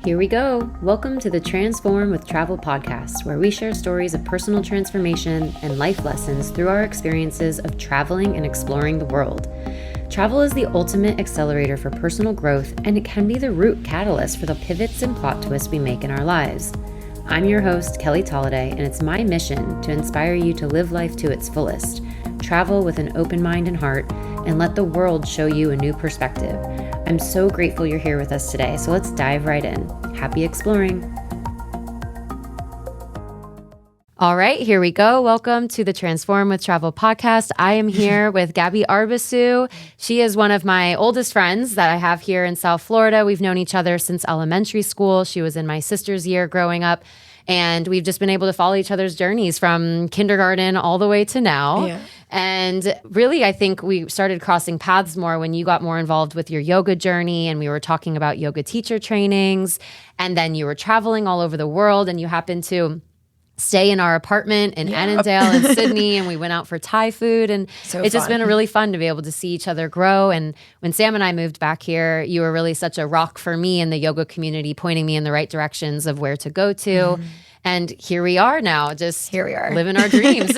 Here we go. Welcome to the Transform with Travel podcast, where we share stories of personal transformation and life lessons through our experiences of traveling and exploring the world. Travel is the ultimate accelerator for personal growth, and it can be the root catalyst for the pivots and plot twists we make in our lives. I'm your host, Kelly Tolliday, and it's my mission to inspire you to live life to its fullest, travel with an open mind and heart, and let the world show you a new perspective. I'm so grateful you're here with us today, so let's dive right in. Happy exploring. All right, here we go. Welcome to the Transform with Travel podcast. I am here with Gabi Arbesu. She is one of my oldest friends that I have here in South Florida. We've known each other since elementary school. She was in my sister's year growing up, and we've just been able to follow each other's journeys from kindergarten all the way to now. Yeah. And really, I think we started crossing paths more when you got more involved with your yoga journey, and we were talking about yoga teacher trainings, and then you were traveling all over the world, and you happened to stay in our apartment in Annandale in Sydney, and we went out for Thai food, and it's just been really fun to be able to see each other grow. And when Sam and I moved back here, you were really such a rock for me in the yoga community, pointing me in the right directions of where to go to. Mm-hmm. And here we are now, just living our dreams.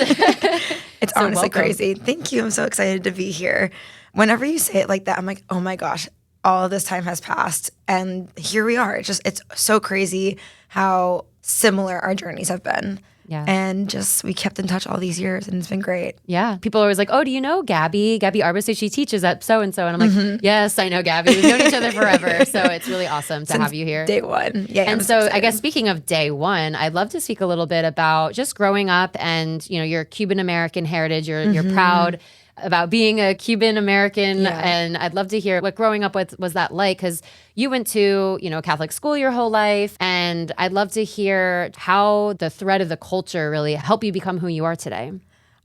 It's so honestly crazy. Thank you. I'm so excited to be here. Whenever you say it like that, I'm like, oh my gosh, all of this time has passed, and here we are. It's so crazy how similar our journeys have been. Yeah. And just we kept in touch all these years, and it's been great. Yeah. People are always like, oh, do you know Gabi? Gabi Arbesu, she teaches at so-and-so. And I'm like, yes, I know Gabi. We've known each other forever. So it's really awesome to have you here. Day one. Yeah. And so I guess speaking of day one, I'd love to speak a little bit about just growing up and, you know, your Cuban-American heritage. You're proud about being a Cuban-American, and I'd love to hear what growing up was that like, because you went to, you know, Catholic school your whole life, and I'd love to hear how the thread of the culture really helped you become who you are today.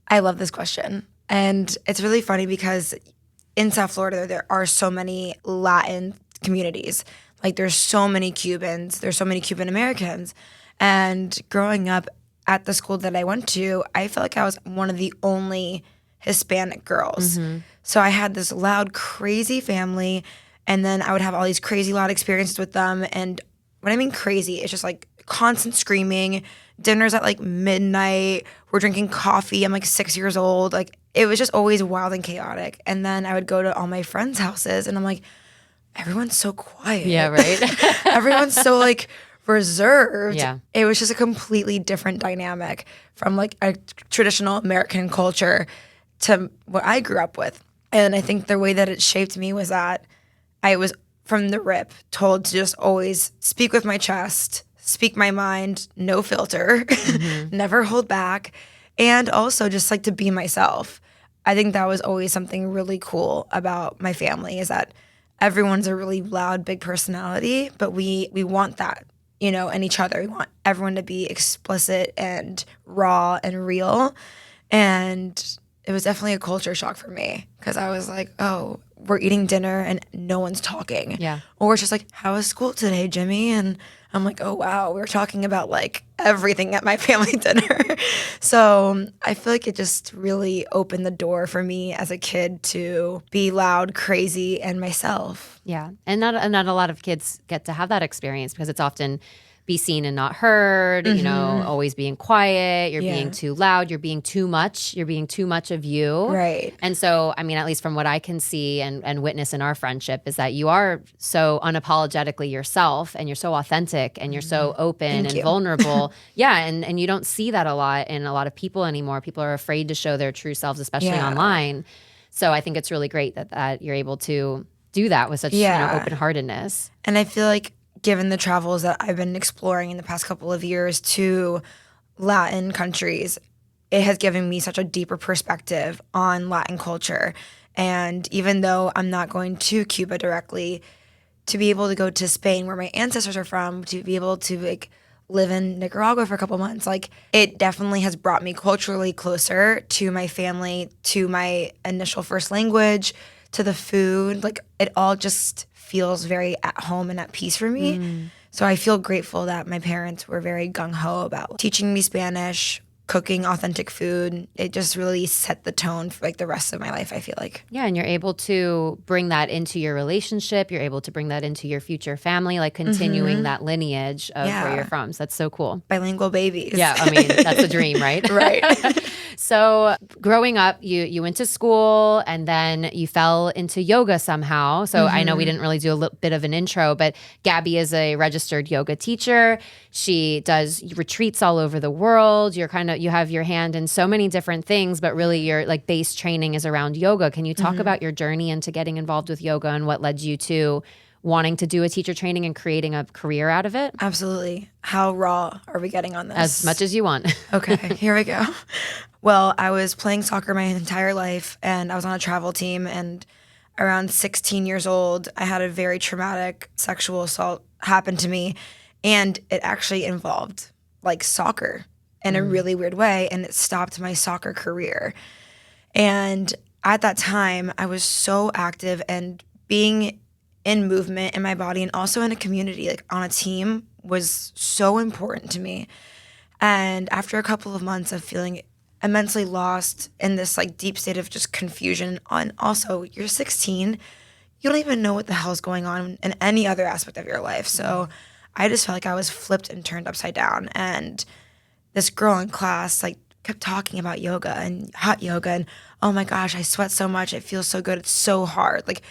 I love this question, and it's really funny because in South Florida, there are so many Latin communities. Like, there's so many Cubans, there's so many Cuban-Americans, and growing up at the school that I went to, I felt like I was one of the only Hispanic girls. Mm-hmm. So I had this loud, crazy family, and then I would have all these crazy loud experiences with them. And when I mean crazy, it's just like constant screaming, dinners at like midnight, we're drinking coffee, I'm like 6 years old. Like, it was just always wild and chaotic. And then I would go to all my friends' houses, and I'm like, everyone's so quiet. Yeah, right. Everyone's so like reserved. Yeah. It was just a completely different dynamic from like a traditional American culture to what I grew up with. And I think the way that it shaped me was that I was from the rip told to just always speak with my chest, speak my mind, no filter, never hold back, and also just like to be myself. I think that was always something really cool about my family, is that everyone's a really loud, big personality, but we want that, you know, in each other. We want everyone to be explicit and raw and real. And it was definitely a culture shock for me, because I was like, oh, we're eating dinner and no one's talking. Yeah. Or it's just like, how was school today, Jimmy? And I'm like, oh, wow, we were talking about like everything at my family dinner. So I feel like it just really opened the door for me as a kid to be loud, crazy, and myself. Yeah. And not a lot of kids get to have that experience, because it's often be seen and not heard, you know, always being quiet, you're being too loud, you're being too much of you. Right. And so, I mean, at least from what I can see and witness in our friendship, is that you are so unapologetically yourself, and you're so authentic, and you're so open and vulnerable. Yeah. And you don't see that a lot in a lot of people anymore. People are afraid to show their true selves, especially online. So I think it's really great that you're able to do that with such open-heartedness. And I feel like, given the travels that I've been exploring in the past couple of years to Latin countries, it has given me such a deeper perspective on Latin culture. And even though I'm not going to Cuba directly, to be able to go to Spain, where my ancestors are from, to be able to like live in Nicaragua for a couple months, like, it definitely has brought me culturally closer to my family, to my initial first language, to the food. Like, it all just feels very at home and at peace for me. So I feel grateful that my parents were very gung-ho about teaching me Spanish, cooking authentic food. It just really set the tone for like the rest of my life, I feel like. Yeah, and you're able to bring that into your relationship. You're able to bring that into your future family, like continuing that lineage of where you're from. So that's so cool. Bilingual babies. Yeah, I mean, that's a dream, right? Right. So growing up, you went to school and then you fell into yoga somehow. So I know we didn't really do a little bit of an intro, but Gabby is a registered yoga teacher. She does retreats all over the world. You have your hand in so many different things, but really your like base training is around yoga. Can you talk about your journey into getting involved with yoga and what led you to wanting to do a teacher training and creating a career out of it? Absolutely. How raw are we getting on this? As much as you want. Okay, here we go. Well, I was playing soccer my entire life, and I was on a travel team, and around 16 years old, I had a very traumatic sexual assault happen to me, and it actually involved like soccer in a really weird way, and it stopped my soccer career. And at that time, I was so active, and being in movement in my body and also in a community, like on a team, was so important to me. And after a couple of months of feeling immensely lost in this like deep state of just confusion, on also you're 16, you don't even know what the hell's going on in any other aspect of your life. So I just felt like I was flipped and turned upside down. And this girl in class like kept talking about yoga and hot yoga, and oh my gosh, I sweat so much, it feels so good, it's so hard. Like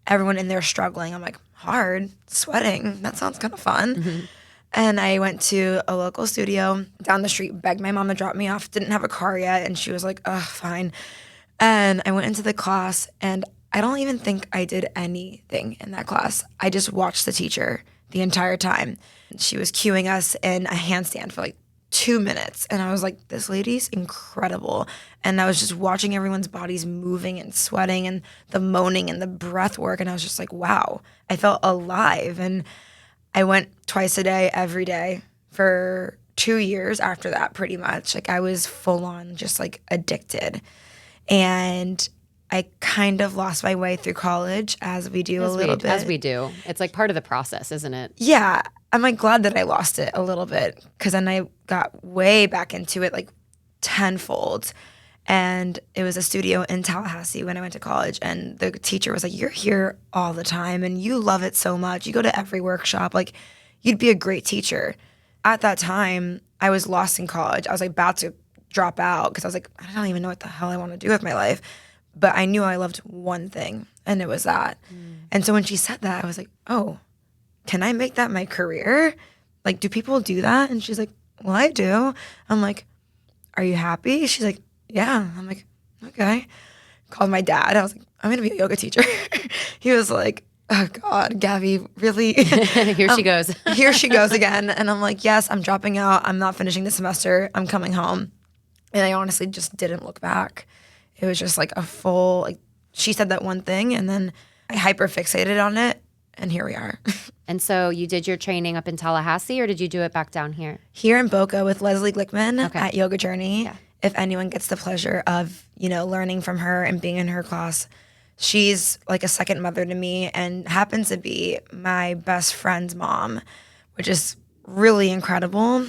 everyone in there struggling. I'm like, hard? Sweating? That sounds kind of fun. And I went to a local studio down the street, begged my mom to drop me off, didn't have a car yet, and she was like, oh, fine. And I went into the class, and I don't even think I did anything in that class. I just watched the teacher the entire time. She was cueing us in a handstand for like 2 minutes, and I was like, this lady's incredible. And I was just watching everyone's bodies moving and sweating and the moaning and the breath work, and I was just like, wow, I felt alive. And I went twice a day, every day for 2 years after that, pretty much. Like I was full on just like addicted. And I kind of lost my way through college, as we do a little bit. As we do. It's like part of the process, isn't it? Yeah. I'm like glad that I lost it a little bit, because then I got way back into it like tenfold. And it was a studio in Tallahassee when I went to college, and the teacher was like, you're here all the time and you love it so much. You go to every workshop. Like, you'd be a great teacher. At that time, I was lost in college. I was like about to drop out because I was like, I don't even know what the hell I want to do with my life. But I knew I loved one thing, and it was that. And so when she said that, I was like, oh, can I make that my career? Like, do people do that? And she's like, well, I do. I'm like, are you happy? She's like, yeah. I'm like, okay. Called my dad. I was like, I'm going to be a yoga teacher. He was like, oh God, Gabby, really? Here she goes. Here she goes again. And I'm like, yes, I'm dropping out. I'm not finishing the semester. I'm coming home. And I honestly just didn't look back. It was just like a full, like, she said that one thing, and then I hyper fixated on it, and here we are. And so you did your training up in Tallahassee, or did you do it back down here? Here in Boca with Leslie Glickman Okay. at Yoga Journey. Yeah. If anyone gets the pleasure of, learning from her and being in her class, she's like a second mother to me, and happens to be my best friend's mom, which is really incredible.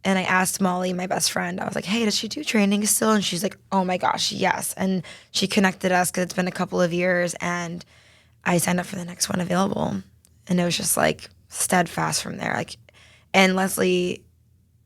And I asked Molly, my best friend, I was like, hey, does she do training still? And she's like, oh my gosh, yes. And she connected us because it's been a couple of years, and I signed up for the next one available. And it was just like steadfast from there. Like, and Leslie,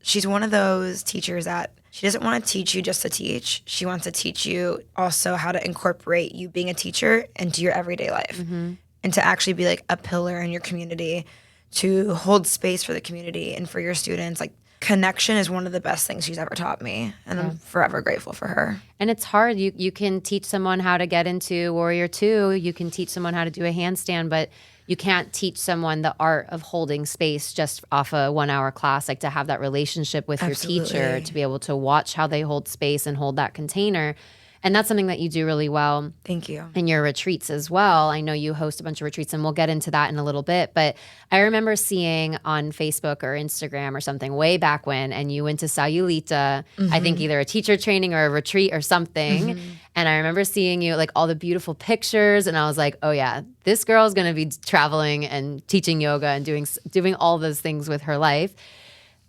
she's one of those teachers that she doesn't want to teach you just to teach. She wants to teach you also how to incorporate you being a teacher into your everyday life, and to actually be like a pillar in your community, to hold space for the community and for your students. Like, connection is one of the best things she's ever taught me, and I'm forever grateful for her. And it's hard. You can teach someone how to get into Warrior 2. You can teach someone how to do a handstand, but you can't teach someone the art of holding space just off a 1 hour class. Like, to have that relationship with your teacher, to be able to watch how they hold space and hold that container. And that's something that you do really well. Thank you. In your retreats as well. I know you host a bunch of retreats, and we'll get into that in a little bit. But I remember seeing on Facebook or Instagram or something way back when, and you went to Sayulita, I think either a teacher training or a retreat or something. And I remember seeing you, like, all the beautiful pictures, and I was like, oh yeah, this girl is going to be traveling and teaching yoga and doing all those things with her life.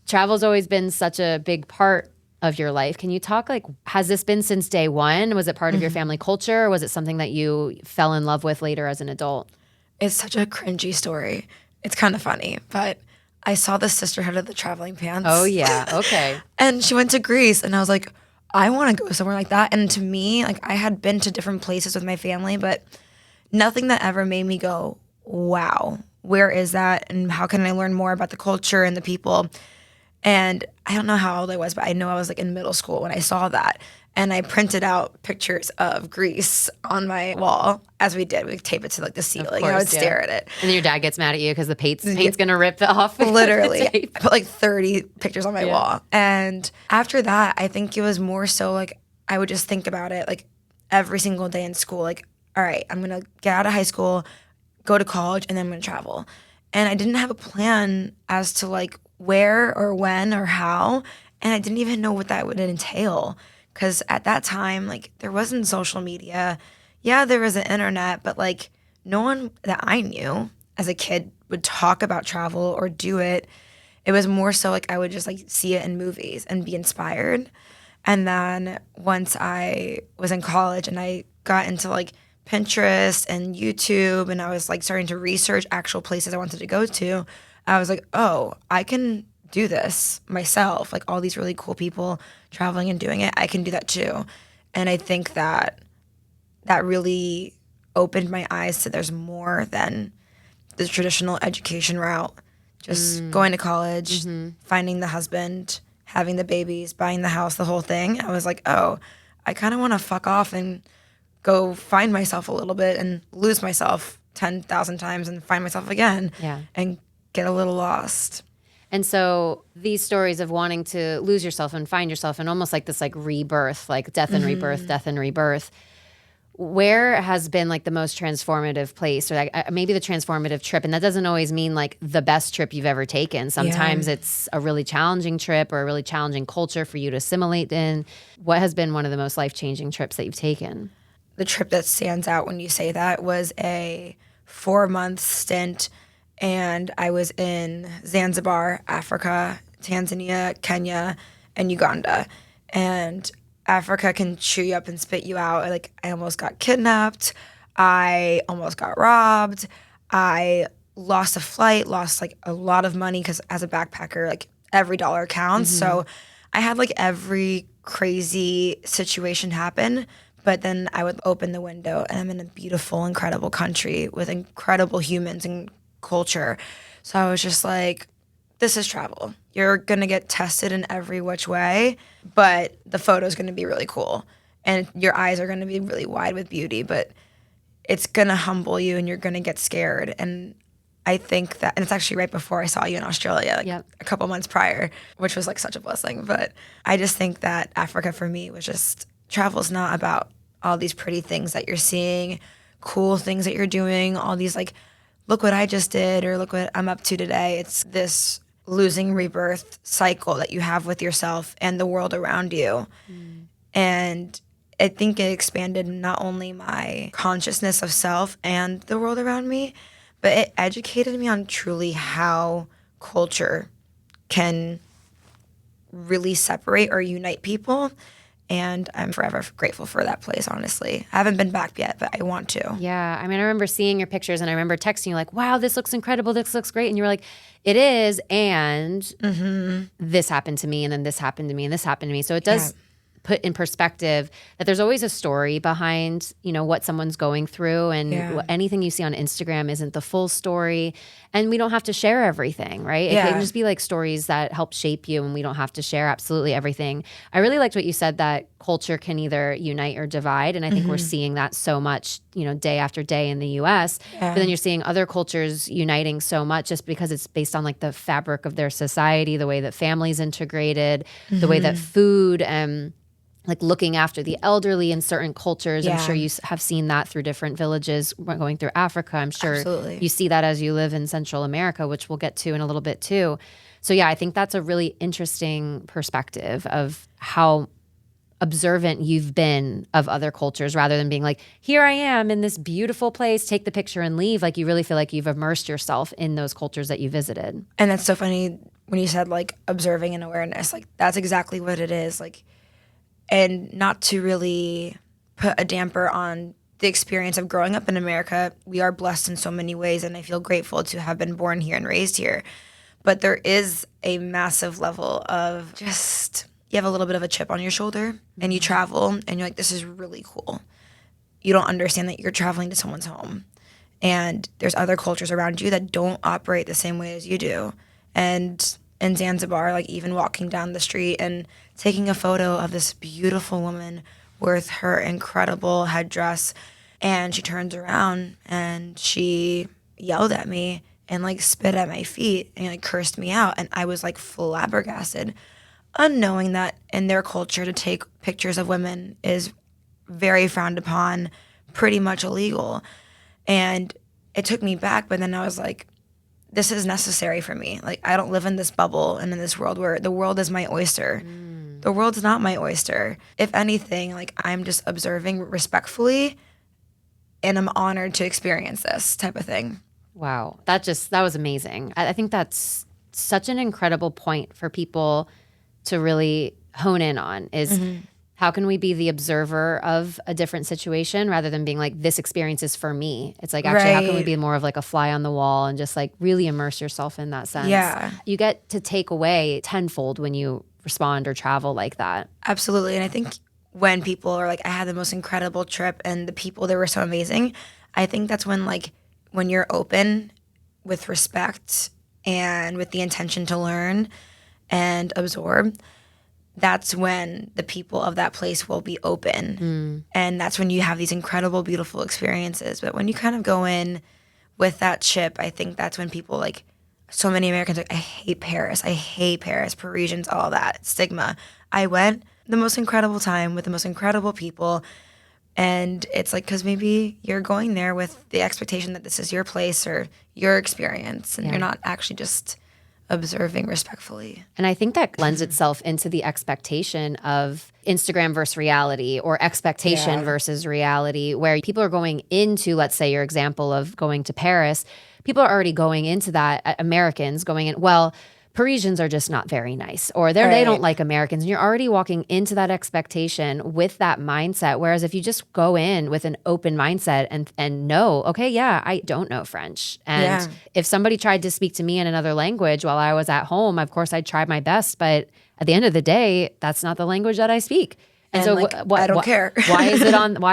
Travel's always been such a big part of your life. Can you talk, like, has this been since day one? Was it part of your family culture? Or was it something that you fell in love with later as an adult? It's such a cringy story. It's kind of funny, but I saw the sisterhood of the traveling pants. Oh, yeah. Okay. And she went to Greece, and I was like, I want to go somewhere like that. And to me, like, I had been to different places with my family, but nothing that ever made me go, wow, where is that? And how can I learn more about the culture and the people? And I don't know how old I was, but I know I was like in middle school when I saw that. And I printed out pictures of Greece on my wall, as we did. We tape it to like the ceiling. course, I would yeah. stare at it. And then your dad gets mad at you because the paint's going to rip it off. Literally. The I tape. put like 30 pictures on my wall. And after that, I think it was more so like I would just think about it like every single day in school. Like, all right, I'm going to get out of high school, go to college, and then I'm going to travel. And I didn't have a plan as to like where or when or how. And I didn't even know what that would entail. Because at that time, like, there wasn't social media. Yeah, there was the internet, but like no one that I knew as a kid would talk about travel or do it. It was more so like I would just like see it in movies and be inspired. And then once I was in college and I got into like Pinterest and YouTube and I was like starting to research actual places I wanted to go to, I was like, oh, I can do this myself. Like all these really cool people traveling and doing it, I can do that too. And I think that really opened my eyes to there's more than the traditional education route. Just going to college, finding the husband, having the babies, buying the house, the whole thing. I was like, oh, I kind of want to fuck off and go find myself a little bit and lose myself 10,000 times and find myself again and get a little lost. And so these stories of wanting to lose yourself and find yourself and almost like this like rebirth, like death and rebirth, death and rebirth, where has been like the most transformative place or like maybe the transformative trip? And that doesn't always mean like the best trip you've ever taken. Sometimes it's a really challenging trip or a really challenging culture for you to assimilate in. What has been one of the most life-changing trips that you've taken? The trip that stands out when you say that was a 4-month stint, and I was in Zanzibar, Africa, Tanzania, Kenya, and Uganda. And Africa can chew you up and spit you out. Like, I almost got kidnapped. I almost got robbed. I lost a flight, lost like a lot of money because as a backpacker, like every dollar counts. So I had like every crazy situation happen. But then I would open the window and I'm in a beautiful, incredible country with incredible humans and culture. So I was just like, this is travel. You're going to get tested in every which way, but the photo's going to be really cool. And your eyes are going to be really wide with beauty, but it's going to humble you and you're going to get scared. And I think that, and it's actually right before I saw you in Australia, like a couple months prior, which was like such a blessing. But I just think that Africa for me was just, travel's not about all these pretty things that you're seeing, cool things that you're doing, all these like, look what I just did or look what I'm up to today. It's this losing rebirth cycle that you have with yourself and the world around you. And I think it expanded not only my consciousness of self and the world around me, but it educated me on truly how culture can really separate or unite people. And I'm forever grateful for that place, honestly. I haven't been back yet, but I want to. Yeah. I mean, I remember seeing your pictures and I remember texting you like, wow, this looks incredible. This looks great. And you were like, it is. And this happened to me. And then this happened to me. And this happened to me. So it does put in perspective that there's always a story behind, you know, what someone's going through, and anything you see on Instagram isn't the full story, and we don't have to share everything, right? It can just be like stories that help shape you, and we don't have to share absolutely everything. I really liked what you said, that culture can either unite or divide, and I think we're seeing that so much, you know, day after day in the US. But then you're seeing other cultures uniting so much just because it's based on like the fabric of their society, the way that families integrated, the way that food and like looking after the elderly in certain cultures. I'm sure you have seen that through different villages going through Africa. I'm sure you see that as you live in Central America, which we'll get to in a little bit too. So yeah, I think that's a really interesting perspective of how observant you've been of other cultures, rather than being like, here I am in this beautiful place, take the picture and leave. Like, you really feel like you've immersed yourself in those cultures that you visited. And that's so funny. when you said like observing and awareness, like that's exactly what it is. Like, and not to really put a damper on the experience of growing up in America. We are blessed in so many ways, and I feel grateful to have been born here and raised here. But there is a massive level of just, you have a little bit of a chip on your shoulder and you travel and you're like, this is really cool. You don't understand that you're traveling to someone's home. And there's other cultures around you that don't operate the same way as you do. And in Zanzibar, like even walking down the street and taking a photo of this beautiful woman with her incredible headdress, and she turns around and she yelled at me and like spit at my feet and like cursed me out. And I was like flabbergasted, unknowing that in their culture to take pictures of women is very frowned upon, pretty much illegal. And it took me back, but then I was like, this is necessary for me. Like, I don't live in this bubble and in this world where the world is my oyster. The world's not my oyster. If anything, like I'm just observing respectfully, and I'm honored to experience this type of thing. Wow. That was amazing. I think that's such an incredible point for people to really hone in on is how can we be the observer of a different situation rather than being like, this experience is for me. It's like, actually, how can we be more of like a fly on the wall and just like really immerse yourself in that sense? Yeah. You get to take away tenfold when you respond or travel like that. Absolutely. And I think when people are like, I had the most incredible trip and the people, they were so amazing. I think that's when like, when you're open with respect and with the intention to learn and absorb, that's when the people of that place will be open. And that's when you have these incredible, beautiful experiences. But when you kind of go in with that chip, I think that's when people like, so many Americans are like, I hate Paris, Parisians, all that stigma. I went the most incredible time with the most incredible people. And it's like, because maybe you're going there with the expectation that this is your place or your experience, and you're not actually just observing respectfully. And I think that lends itself into the expectation of Instagram versus reality, or expectation versus reality, where people are going into, let's say your example of going to Paris, people are already going into that, Americans going in, well, Parisians are just not very nice, or they don't like Americans. And you're already walking into that expectation with that mindset. Whereas if you just go in with an open mindset and know, okay, yeah, I don't know French. And if somebody tried to speak to me in another language while I was at home, of course I'd try my best. But at the end of the day, that's not the language that I speak. And so like, I don't care. why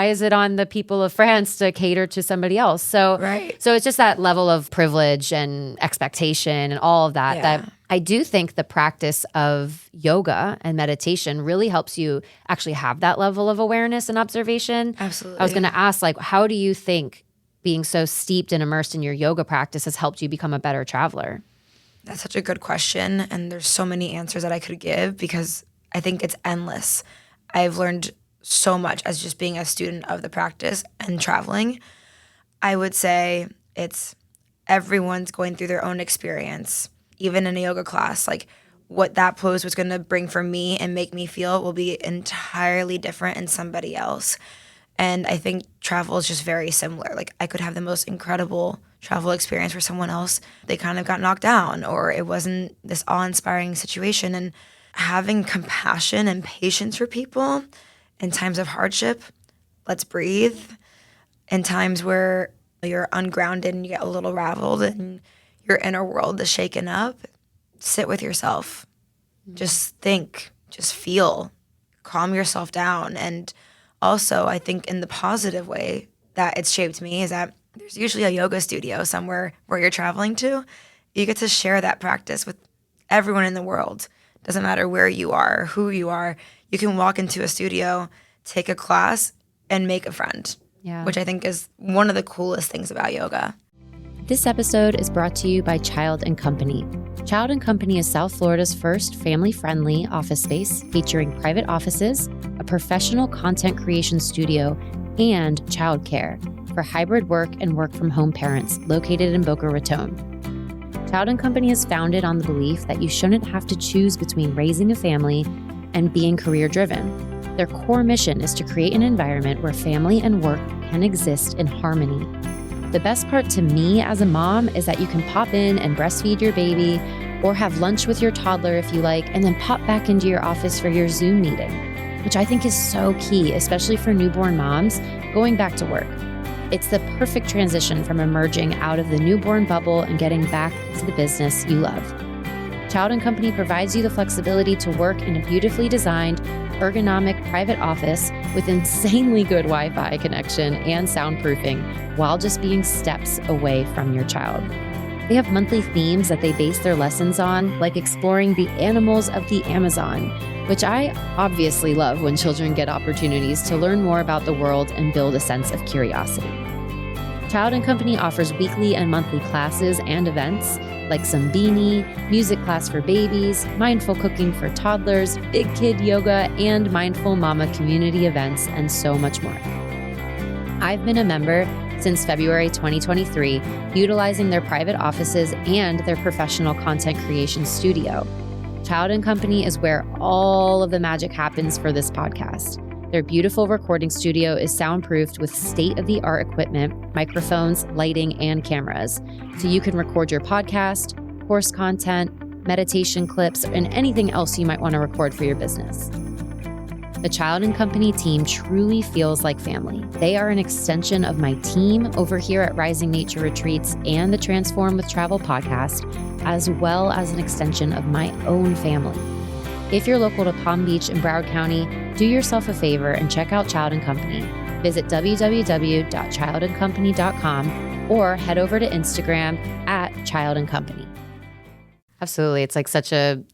is it on the people of France to cater to somebody else? So so it's just that level of privilege and expectation and all of that that I do think the practice of yoga and meditation really helps you actually have that level of awareness and observation. Absolutely. I was going to ask, like, how do you think being so steeped and immersed in your yoga practice has helped you become a better traveler? That's such a good question. And there's so many answers that I could give because I think it's endless. I've learned so much as just being a student of the practice and traveling. I would say it's everyone's going through their own experience, even in a yoga class. Like what that pose was going to bring for me and make me feel will be entirely different in somebody else. And I think travel is just very similar. Like I could have the most incredible travel experience for someone else. They kind of got knocked down, or it wasn't this awe-inspiring situation. And having compassion and patience for people in times of hardship, let's breathe. In times where you're ungrounded and you get a little rattled and your inner world is shaken up, sit with yourself. Just think, just feel, calm yourself down. And also, I think in the positive way that it's shaped me is that there's usually a yoga studio somewhere where you're traveling to. You get to share that practice with everyone in the world. Doesn't matter where you are, who you are. You can walk into a studio, take a class, and make a friend, which I think is one of the coolest things about yoga. This episode is brought to you by Child & Company. Child & Company is South Florida's first family-friendly office space featuring private offices, a professional content creation studio, and childcare for hybrid work and work-from-home parents located in Boca Raton. Child & Company is founded on the belief that you shouldn't have to choose between raising a family and being career-driven. Their core mission is to create an environment where family and work can exist in harmony. The best part to me as a mom is that you can pop in and breastfeed your baby, or have lunch with your toddler if you like, and then pop back into your office for your Zoom meeting, which I think is so key, especially for newborn moms going back to work. It's the perfect transition from emerging out of the newborn bubble and getting back to the business you love. Child & Company provides you the flexibility to work in a beautifully designed, ergonomic private office with insanely good Wi-Fi connection and soundproofing while just being steps away from your child. They have monthly themes that they base their lessons on, like exploring the animals of the Amazon, which I obviously love when children get opportunities to learn more about the world and build a sense of curiosity. Child & Company offers weekly and monthly classes and events like Zumbini, music class for babies, mindful cooking for toddlers, big kid yoga, and mindful mama community events, and so much more. I've been a member since February 2023, utilizing their private offices and their professional content creation studio. Child & Company is where all of the magic happens for this podcast. Their beautiful recording studio is soundproofed with state-of-the-art equipment, microphones, lighting, and cameras, so you can record your podcast, course content, meditation clips, and anything else you might want to record for your business. The Child & Company team truly feels like family. They are an extension of my team over here at Rising Nature Retreats and the Transform with Travel podcast, as well as an extension of my own family. If you're local to Palm Beach and Broward County, do yourself a favor and check out Child & Company. Visit www.childandcompany.com or head over to Instagram at Child & Company. Absolutely. It's like such a...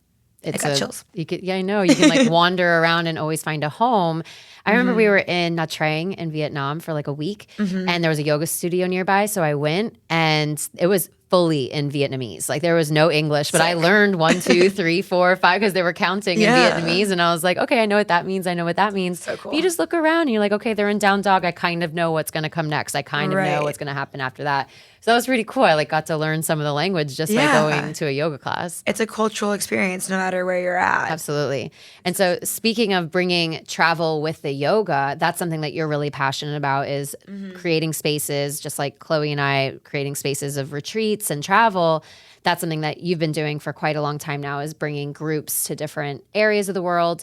I got chills. You could, yeah, I know. You can like wander around and always find a home. I remember we were in Nha Trang in Vietnam for like a week, and there was a yoga studio nearby. So I went, and it was fully in Vietnamese. Like there was no English, but I learned 1, 2, 3, 4, 5 because they were counting in Vietnamese, and I was like, okay, I know what that means. I know what that means. So cool. But you just look around, and you're like, okay, they're in down dog. I kind of know what's going to come next. I kind of know what's going to happen after that. So that was pretty cool. I like got to learn some of the language just by going to a yoga class. It's a cultural experience no matter where you're at. Absolutely. And so speaking of bringing travel with the yoga, that's something that you're really passionate about is creating spaces, just like Chloe and I, creating spaces of retreats and travel. That's something that you've been doing for quite a long time now, is bringing groups to different areas of the world.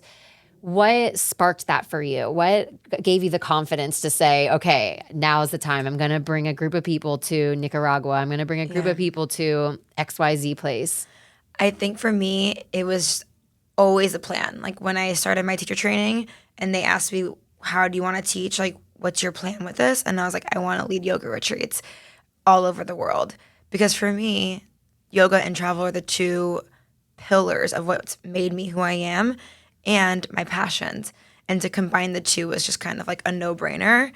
What sparked that for you? What gave you the confidence to say, okay, now's the time. I'm going to bring a group of people to Nicaragua. I'm going to bring a group of people to XYZ place. I think for me, it was always a plan. Like when I started my teacher training and they asked me, how do you want to teach? Like, what's your plan with this? And I was like, I want to lead yoga retreats all over the world. Because for me, yoga and travel are the two pillars of what's made me who I am and my passions. And to combine the two was just kind of like a no-brainer.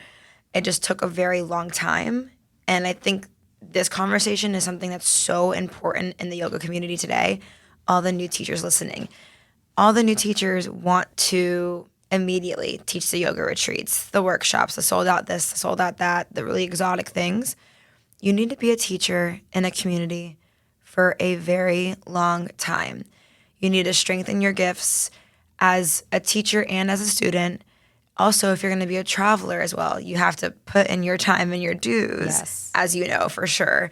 It just took a very long time. And I think this conversation is something that's so important in the yoga community today. All the new teachers listening. All the new teachers want to immediately teach the yoga retreats, the workshops, the sold out this, the sold out that, the really exotic things. You need to be a teacher in a community for a very long time. You need to strengthen your gifts as a teacher and as a student. Also, if you're going to be a traveler as well, you have to put in your time and your dues, as you know, for sure.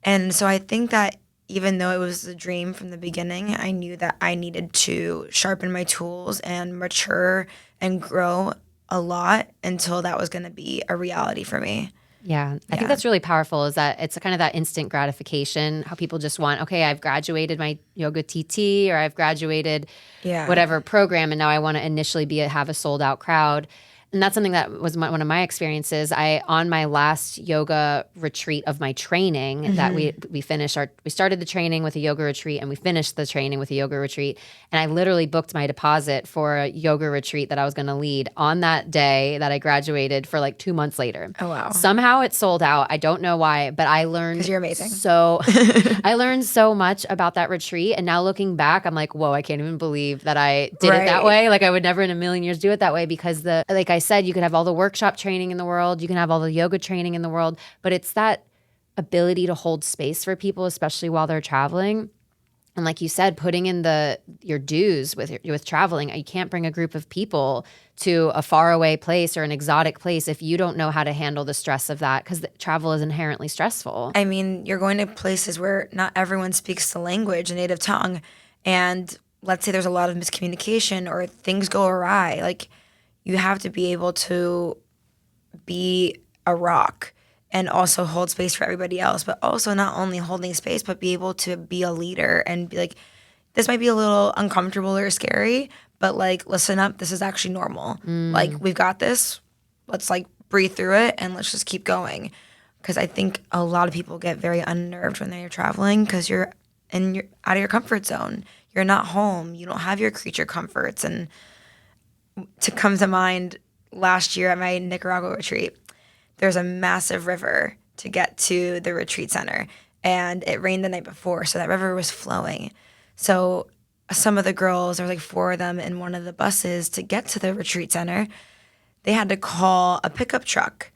And so I think that even though it was a dream from the beginning, I knew that I needed to sharpen my tools and mature and grow a lot until that was going to be a reality for me. Yeah, I think that's really powerful, is that it's kind of that instant gratification, how people just want, okay, I've graduated my yoga TT, or I've graduated whatever program, and now I want to initially have a sold out crowd. And that's something that was one of my experiences. On my last yoga retreat of my training, that we started the training with a yoga retreat, and we finished the training with a yoga retreat. And I literally booked my deposit for a yoga retreat that I was going to lead on that day that I graduated for like 2 months later. Oh, wow. Somehow it sold out. I don't know why, but I learned 'cause you're amazing. So I learned so much about that retreat. And now looking back, I'm like, whoa, I can't even believe that I did it that way. Like I would never in a million years do it that way, because like I said, you could have all the workshop training in the world, you can have all the yoga training in the world, but it's that ability to hold space for people, especially while they're traveling. And like you said, putting in your dues with traveling. You can't bring a group of people to a faraway place or an exotic place if you don't know how to handle the stress of that, because travel is inherently stressful. I mean, you're going to places where not everyone speaks the language, a native tongue, and let's say there's a lot of miscommunication or things go awry. Like, you have to be able to be a rock and also hold space for everybody else, but also not only holding space, but be able to be a leader and be like, this might be a little uncomfortable or scary, but like, listen up, this is actually normal. Like, we've got this. Let's like breathe through it and let's just keep going. Because I think a lot of people get very unnerved when they're traveling because you're out of your comfort zone. You're not home. You don't have your creature comforts. And to come to mind, last year at my Nicaragua retreat, there's a massive river to get to the retreat center, and it rained the night before, so that river was flowing. So some of the girls, there were like 4 of them in one of the buses to get to the retreat center. They had to call a pickup truck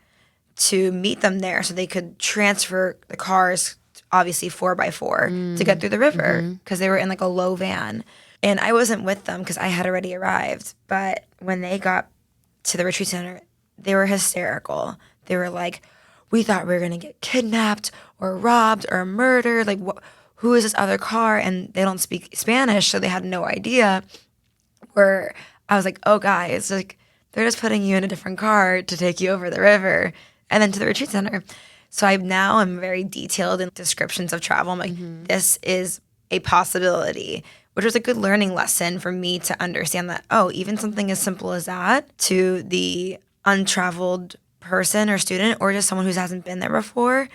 to meet them there so they could transfer the cars, obviously 4x4, to get through the river because they were in like a low van. And I wasn't with them because I had already arrived. But when they got to the retreat center, they were hysterical. They were like, we thought we were going to get kidnapped or robbed or murdered. Like, who is this other car? And they don't speak Spanish, so they had no idea. Where I was like, oh, guys, like, they're just putting you in a different car to take you over the river and then to the retreat center. So I'm very detailed in descriptions of travel. I'm like, this is a possibility, which was a good learning lesson for me to understand that, oh, even something as simple as that to the untraveled person or student or just someone who hasn't been there before,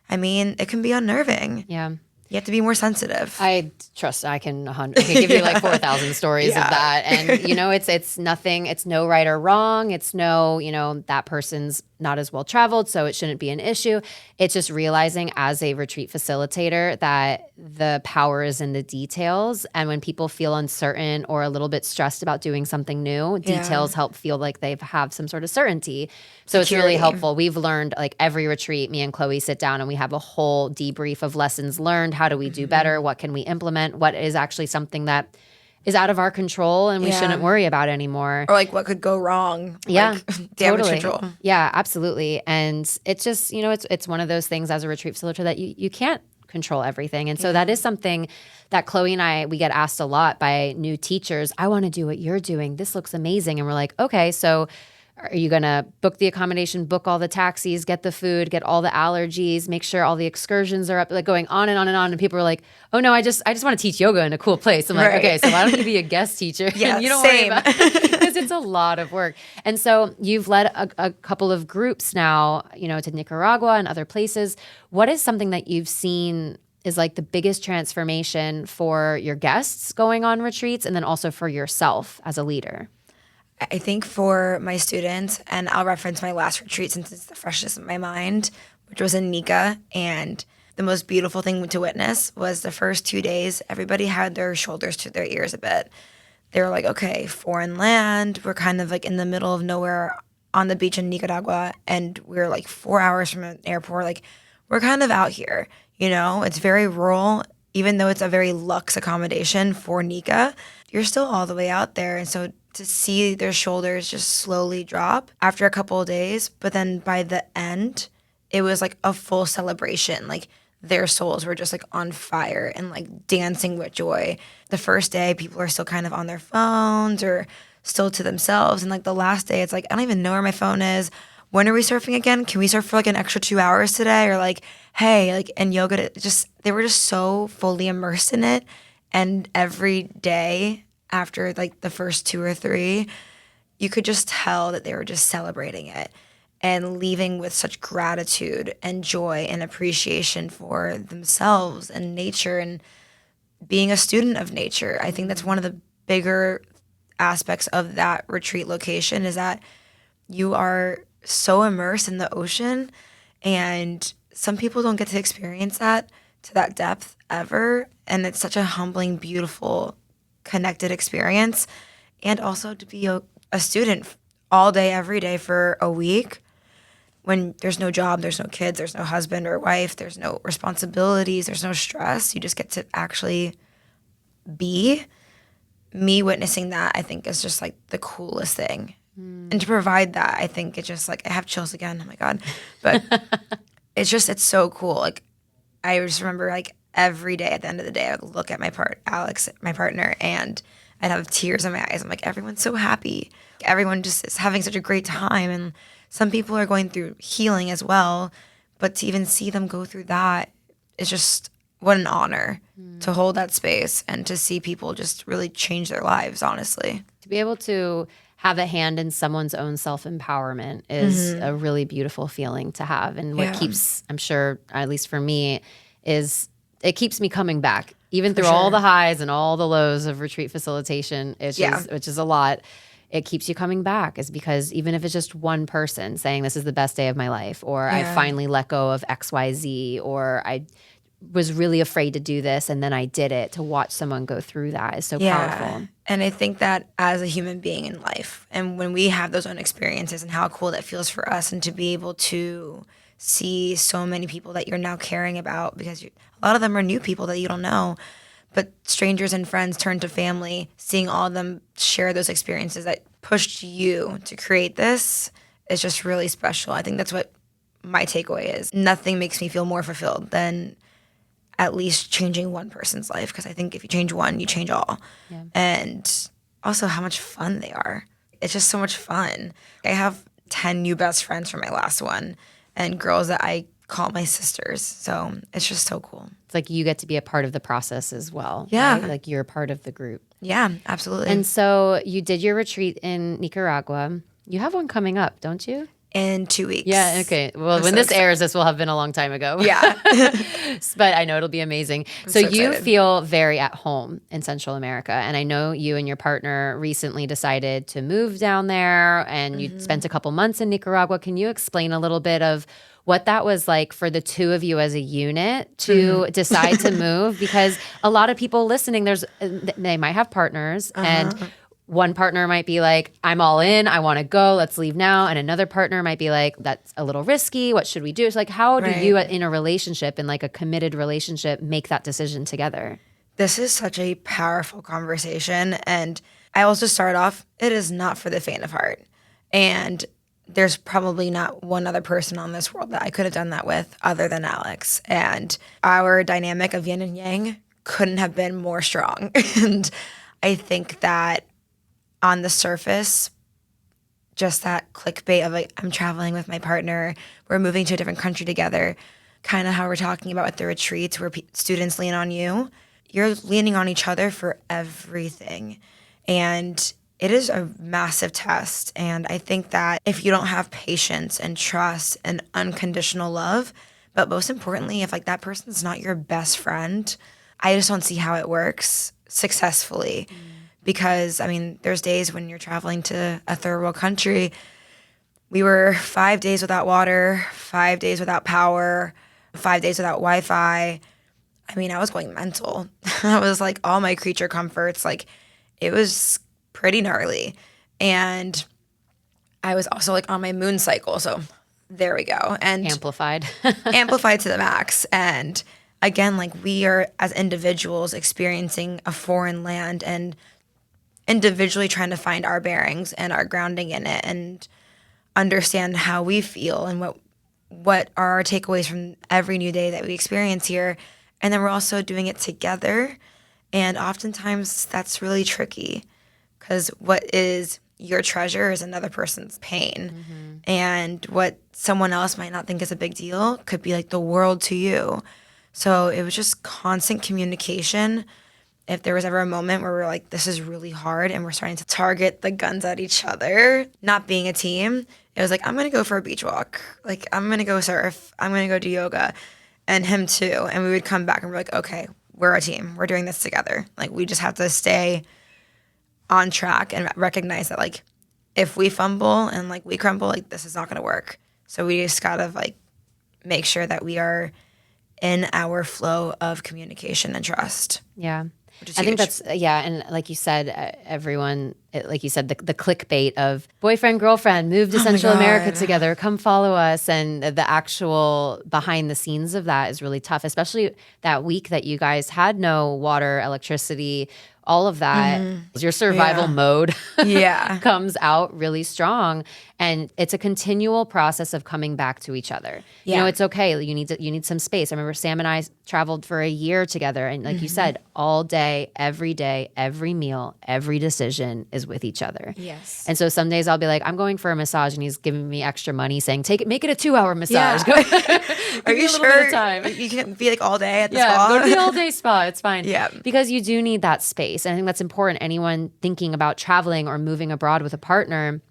I mean, it can be unnerving. Yeah. You have to be more sensitive. I can give you like 4,000 stories of that. And, it's nothing, it's no right or wrong. It's no, that person's not as well traveled, so it shouldn't be an issue. It's just realizing as a retreat facilitator that the power is in the details. And when people feel uncertain or a little bit stressed about doing something new, details help feel like they have some sort of certainty. So it's really helpful. We've learned, like, every retreat, me and Chloe sit down and we have a whole debrief of lessons learned. How do we do better? What can we implement? What is actually something that is out of our control and we shouldn't worry about anymore? Or like what could go wrong? Yeah, like, damage control. Yeah, absolutely. And it's just, it's one of those things as a retreat facilitator that you can't control everything. And so that is something that Chloe and we get asked a lot by new teachers. I want to do what you're doing. This looks amazing. And we're like, okay, so are you going to book the accommodation, book all the taxis, get the food, get all the allergies, make sure all the excursions are up, like going on and on and on. And people are like, oh no, I just want to teach yoga in a cool place. I'm like, okay, so why don't you be a guest teacher? Yeah, you don't same. worry about it because it's a lot of work. And so you've led a couple of groups now, to Nicaragua and other places. What is something that you've seen is like the biggest transformation for your guests going on retreats and then also for yourself as a leader? I think for my students, and I'll reference my last retreat since it's the freshest in my mind, which was in Nika. And the most beautiful thing to witness was the first 2 days, everybody had their shoulders to their ears a bit. They were like, okay, foreign land. We're kind of like in the middle of nowhere on the beach in Nicaragua. And we're like 4 hours from an airport. Like, we're kind of out here, It's very rural. Even though it's a very luxe accommodation for Nika, you're still all the way out there. And so to see their shoulders just slowly drop after a couple of days, but then by the end, it was like a full celebration. Like, their souls were just like on fire and like dancing with joy. The first day, people are still kind of on their phones or still to themselves. And like the last day, it's like, I don't even know where my phone is. When are we surfing again? Can we surf for like an extra 2 hours today? Or like, hey, like, and yoga, they were just so fully immersed in it. And every day after like the first 2 or 3, you could just tell that they were just celebrating it and leaving with such gratitude and joy and appreciation for themselves and nature and being a student of nature. I think that's one of the bigger aspects of that retreat location is that you are so immersed in the ocean, and some people don't get to experience that to that depth ever. And it's such a humbling, beautiful, connected experience. And also to be a student all day, every day for a week when there's no job, there's no kids, there's no husband or wife, there's no responsibilities, there's no stress. You just get to actually be, me witnessing that, I think is just like the coolest thing. And to provide that, I think it's just like, I have chills again. Oh my God. But it's so cool. Like, I just remember like every day at the end of the day, I would look at Alex, my partner, and I'd have tears in my eyes. I'm like, everyone's so happy. Everyone just is having such a great time. And some people are going through healing as well. But to even see them go through that is just what an honor to hold that space and to see people just really change their lives, honestly. To be able to have a hand in someone's own self-empowerment is a really beautiful feeling to have. And what keeps, I'm sure, at least for me, is it keeps me coming back. Even through all the highs and all the lows of retreat facilitation, which is a lot, it keeps you coming back, is because even if it's just one person saying this is the best day of my life, or I finally let go of XYZ, or I was really afraid to do this and then I did it, to watch someone go through that is so powerful. And I think that as a human being in life, and when we have those own experiences and how cool that feels for us, and to be able to see so many people that you're now caring about, because a lot of them are new people that you don't know, but strangers and friends turn to family, seeing all of them share those experiences that pushed you to create this is just really special. I think that's what my takeaway is. Nothing makes me feel more fulfilled than at least changing one person's life, because I think if you change one, you change all. And also how much fun they are. It's just so much fun. I have 10 new best friends from my last one, and girls that I call my sisters. So it's just so cool. It's like you get to be a part of the process as well. Yeah. Right? Like you're part of the group. Yeah, absolutely. And so you did your retreat in Nicaragua. You have one coming up, don't you? In 2 weeks. Yeah, okay. Well, when this airs, this will have been a long time ago. Yeah. But I know it'll be amazing. So you feel very at home in Central America. And I know you and your partner recently decided to move down there, and you spent a couple months in Nicaragua. Can you explain a little bit of what that was like for the two of you as a unit to decide to move? Because a lot of people listening, they might have partners, and one partner might be like, I'm all in, I want to go, let's leave now. And another partner might be like, that's a little risky, what should we do? It's like, how do you in a relationship, in like a committed relationship, make that decision together? This is such a powerful conversation. And I also start off, it is not for the faint of heart. And there's probably not one other person on this world that I could have done that with other than Alex. And our dynamic of yin and yang couldn't have been more strong. And I think that on the surface, just that clickbait of like, I'm traveling with my partner, we're moving to a different country together, kind of how we're talking about with the retreats where students lean on you. You're leaning on each other for everything. And it is a massive test. And I think that if you don't have patience and trust and unconditional love, but most importantly, if like that person's not your best friend, I just don't see how it works successfully. Because, I mean, there's days when you're traveling to a third world country. We were 5 days without water, 5 days without power, 5 days without Wi-Fi. I mean, I was going mental. I was like, all my creature comforts, like, it was pretty gnarly. And I was also like on my moon cycle. So there we go. And amplified to the max. And again, like, we are as individuals experiencing a foreign land and individually trying to find our bearings and our grounding in it and understand how we feel and what are our takeaways from every new day that we experience here. And then we're also doing it together. And oftentimes that's really tricky, because what is your treasure is another person's pain. And what someone else might not think is a big deal could be like the world to you. So it was just constant communication. If there was ever a moment where we're like, this is really hard, and we're starting to target the guns at each other, not being a team, it was like, I'm going to go for a beach walk. Like, I'm going to go surf. I'm going to go do yoga. And him too. And we would come back and we're like, okay, we're a team. We're doing this together. Like, we just have to stay on track and recognize that, like, if we fumble and like we crumble, like, this is not going to work. So we just got to like make sure that we are in our flow of communication and trust. Yeah. Which is I think huge. that's, yeah. And like you said, like you said, the clickbait of boyfriend, girlfriend, move to Oh my Central America God. together, come follow us. And the actual behind the scenes of that is really tough, especially that week that you guys had no water, electricity, all of that. Your survival Yeah. mode Yeah. comes out really strong. And it's a continual process of coming back to each other. You know, Yeah. it's okay. You need some space. I remember Sam and I traveled for a year together. And like you said, all day, every meal, every decision is with each other. Yes. And so some days I'll be like, I'm going for a massage, and he's giving me extra money saying, make it a 2-hour massage. Yeah. Give Are me you a little bit sure of time. you can be like all day at the Yeah, spa? go to the all-day spa. It's fine. Yeah. Because you do need that space. And I think that's important. Anyone thinking about traveling or moving abroad with a partner,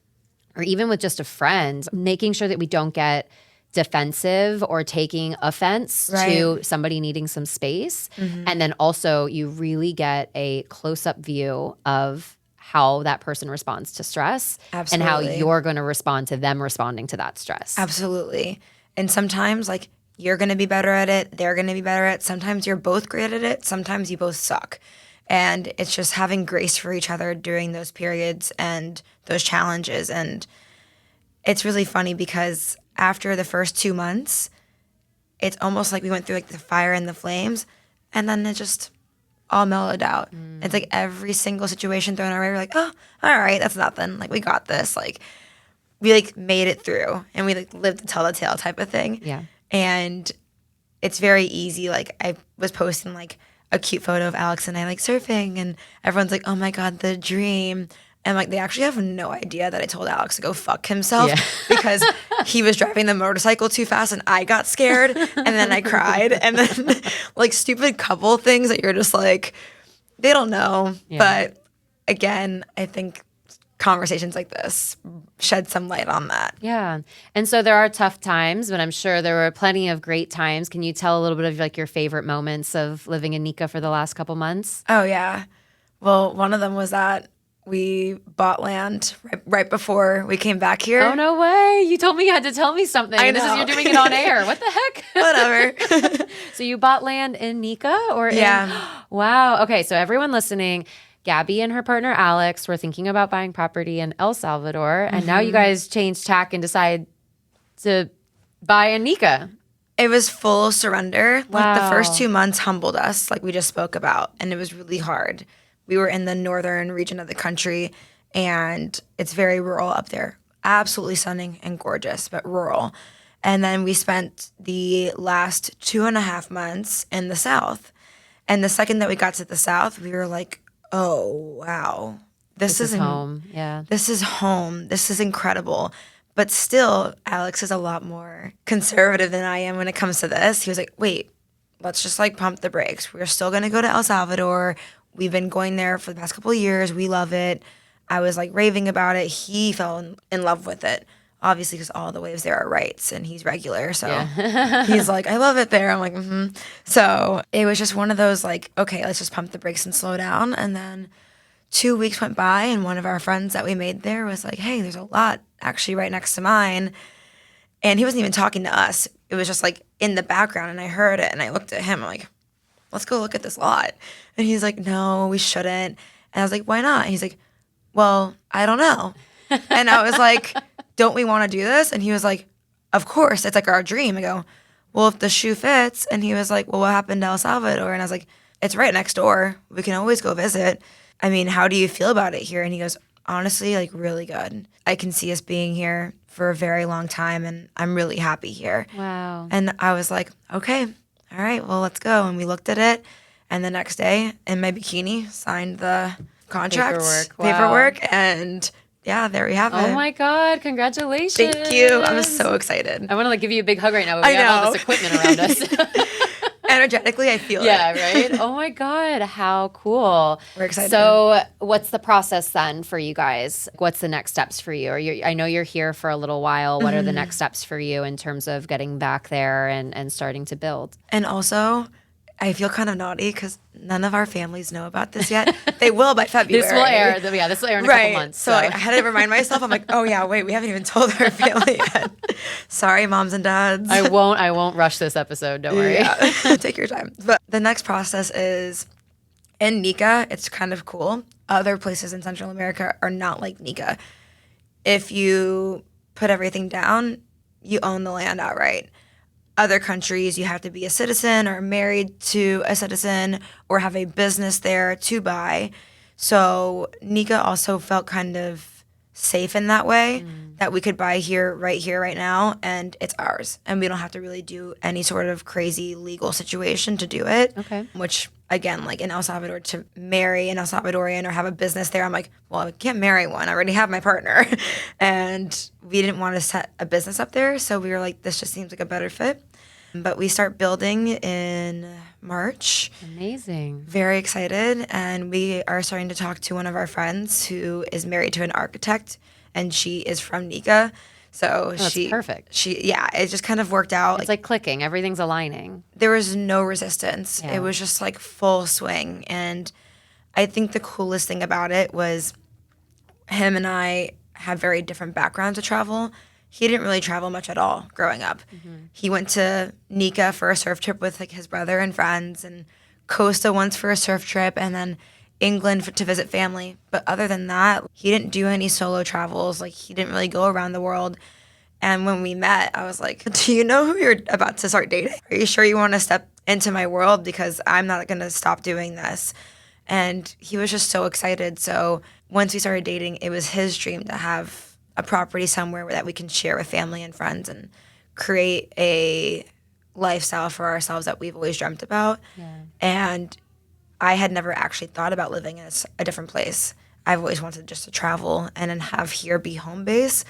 or even with just a friend, making sure that we don't get defensive or taking offense to somebody needing some space. And then also you really get a close-up view of how that person responds to stress and how Absolutely. you're going to respond to them responding to that stress. Absolutely. And sometimes like you're going to be better at it, they're going to be better at it. Sometimes you're both great at it, sometimes you both suck. And it's just having grace for each other during those periods and those challenges. And it's really funny because after the first 2 months, it's almost like we went through like the fire and the flames, and then it just all mellowed out. It's like every single situation thrown our way, we're like, oh, all right, that's nothing. Like we got this. Like we like made it through, and we like lived to tell the tale type of thing. Yeah. And it's very easy. Like I was posting like a cute photo of Alex and I like surfing, and everyone's like, oh my God, the dream. And like they actually have no idea that I told Alex to go fuck himself because he was driving the motorcycle too fast and I got scared and then I cried. And then like stupid couple things that you're just like, they don't know. Yeah. But again, I think conversations like this shed some light on that. Yeah. And so there are tough times, but I'm sure there were plenty of great times. Can you tell a little bit of like your favorite moments of living in Nika for the last couple months? Oh, yeah. Well, one of them was that we bought land right before we came back here. Oh, no way. You told me you had to tell me something. I This is know. you're doing it on air. What the heck? Whatever. So you bought land in Nika or Yeah. Wow. Okay. So everyone listening, Gabby and her partner Alex were thinking about buying property in El Salvador. And now you guys changed tack and decide to buy in Nika. It was full surrender. Like the Wow. first 2 months humbled us, like we just spoke about, and it was really hard. We were in the northern region of the country, and it's very rural up there. Absolutely stunning and gorgeous, but rural. And then we spent the last 2.5 months in the south. And the second that we got to the south, we were like, oh, wow. This is home. Yeah. This is home. This is incredible. But still, Alex is a lot more conservative than I am when it comes to this. He was like, wait, let's just like pump the brakes. We're still going to go to El Salvador. We've been going there for the past couple of years. We love it. I was like raving about it. He fell in love with it, obviously, because all the waves there are rights and he's regular. So he's like, I love it there. I'm like, mm-hmm. So it was just one of those like, okay, let's just pump the brakes and slow down. And then 2 weeks went by, and one of our friends that we made there was like, hey, there's a lot actually right next to mine. And he wasn't even talking to us. It was just like in the background, and I heard it, and I looked at him. I'm like, let's go look at this lot. And he's like, no, we shouldn't. And I was like, why not? And he's like, well, I don't know. And I was like, don't we want to do this? And he was like, of course, it's like our dream. I go, well, if the shoe fits. And he was like, well, what happened to El Salvador? And I was like, it's right next door. We can always go visit. I mean, how do you feel about it here? And he goes, honestly, like really good. I can see us being here for a very long time, and I'm really happy here. Wow. And I was like, okay, all right, well, let's go. And we looked at it, and the next day in my bikini signed the contract, Paperwork. Wow. and yeah, there we have it. Oh my God. Congratulations. Thank you. I'm so excited. I want to like give you a big hug right now, but we I have all know. this equipment around us. Energetically, I feel Yeah, it. right? Oh my God, how cool. We're excited. So what's the process then for you guys? What's the next steps for you? I know you're here for a little while. What are the next steps for you in terms of getting back there and starting to build? And also, I feel kind of naughty because none of our families know about this yet. They will by February. This will air. Yeah, this will air in a couple months. So I had to remind myself. I'm like, oh yeah, wait, we haven't even told our family yet. Sorry, moms and dads. I won't rush this episode. Don't worry. Yeah. Take your time. But the next process is in Nica. It's kind of cool. Other places in Central America are not like Nica. If you put everything down, you own the land outright. Other countries, you have to be a citizen or married to a citizen or have a business there to buy. So Nica also felt kind of safe in that way, that we could buy here, right now, and it's ours. And we don't have to really do any sort of crazy legal situation to do it. Okay. Which, again, like in El Salvador, to marry an El Salvadorian or have a business there, I'm like, well, I can't marry one. I already have my partner. And we didn't want to set a business up there. So we were like, this just seems like a better fit. But we start building in March. Amazing. Very excited. And we are starting to talk to one of our friends who is married to an architect, and she is from Nica. So that's perfect. It just kind of worked out. It's like clicking. Everything's aligning. There was no resistance. Yeah. It was just like full swing. And I think the coolest thing about it was him and I have very different backgrounds to travel. He didn't really travel much at all growing up. He went to Nica for a surf trip with like his brother and friends, and Costa once for a surf trip, and then England to visit family. But other than that, he didn't do any solo travels. Like, he didn't really go around the world. And when we met, I was like, do you know who you're about to start dating? Are you sure you want to step into my world? Because I'm not going to stop doing this. And he was just so excited. So once we started dating, it was his dream to have a property somewhere that we can share with family and friends and create a lifestyle for ourselves that we've always dreamt about. Yeah. And I had never actually thought about living in a different place. I've always wanted just to travel and then have here be home base.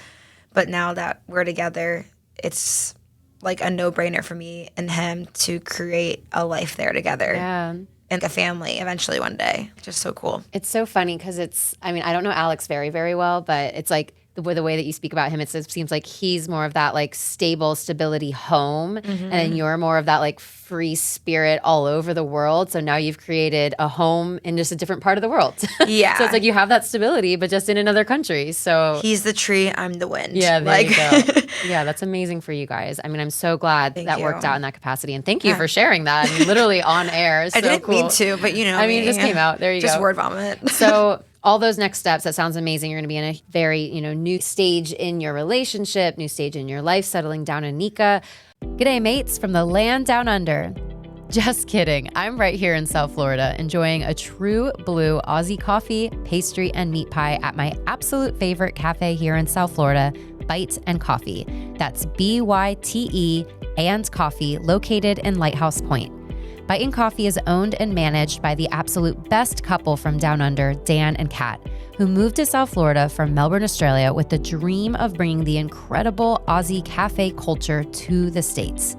But now that we're together, it's like a no-brainer for me and him to create a life there together. Yeah. And a family eventually one day. Just so cool. It's so funny because I don't know Alex very, very well, but it's like the way that you speak about him, it seems like he's more of that like stable stability home, and then you're more of that like free spirit all over the world. So now you've created a home in just a different part of the world. Yeah. So it's like you have that stability, but just in another country. So he's the tree, I'm the wind. Yeah, there you go. Yeah, that's amazing for you guys. I mean, I'm so glad that you. worked out in that capacity, and thank you for sharing that. I mean, literally on air. So I didn't cool. mean to, but you know, I mean, it just came out. There you just go. Just word vomit. So all those next steps, that sounds amazing. You're going to be in a very, new stage in your relationship, new stage in your life, settling down in Nica. G'day, mates from the land down under. Just kidding. I'm right here in South Florida, enjoying a true blue Aussie coffee, pastry, and meat pie at my absolute favorite cafe here in South Florida, Bite and Coffee. That's BYTE and Coffee, located in Lighthouse Point. Bite and Coffee is owned and managed by the absolute best couple from down under, Dan and Kat, who moved to South Florida from Melbourne, Australia, with the dream of bringing the incredible Aussie cafe culture to the States.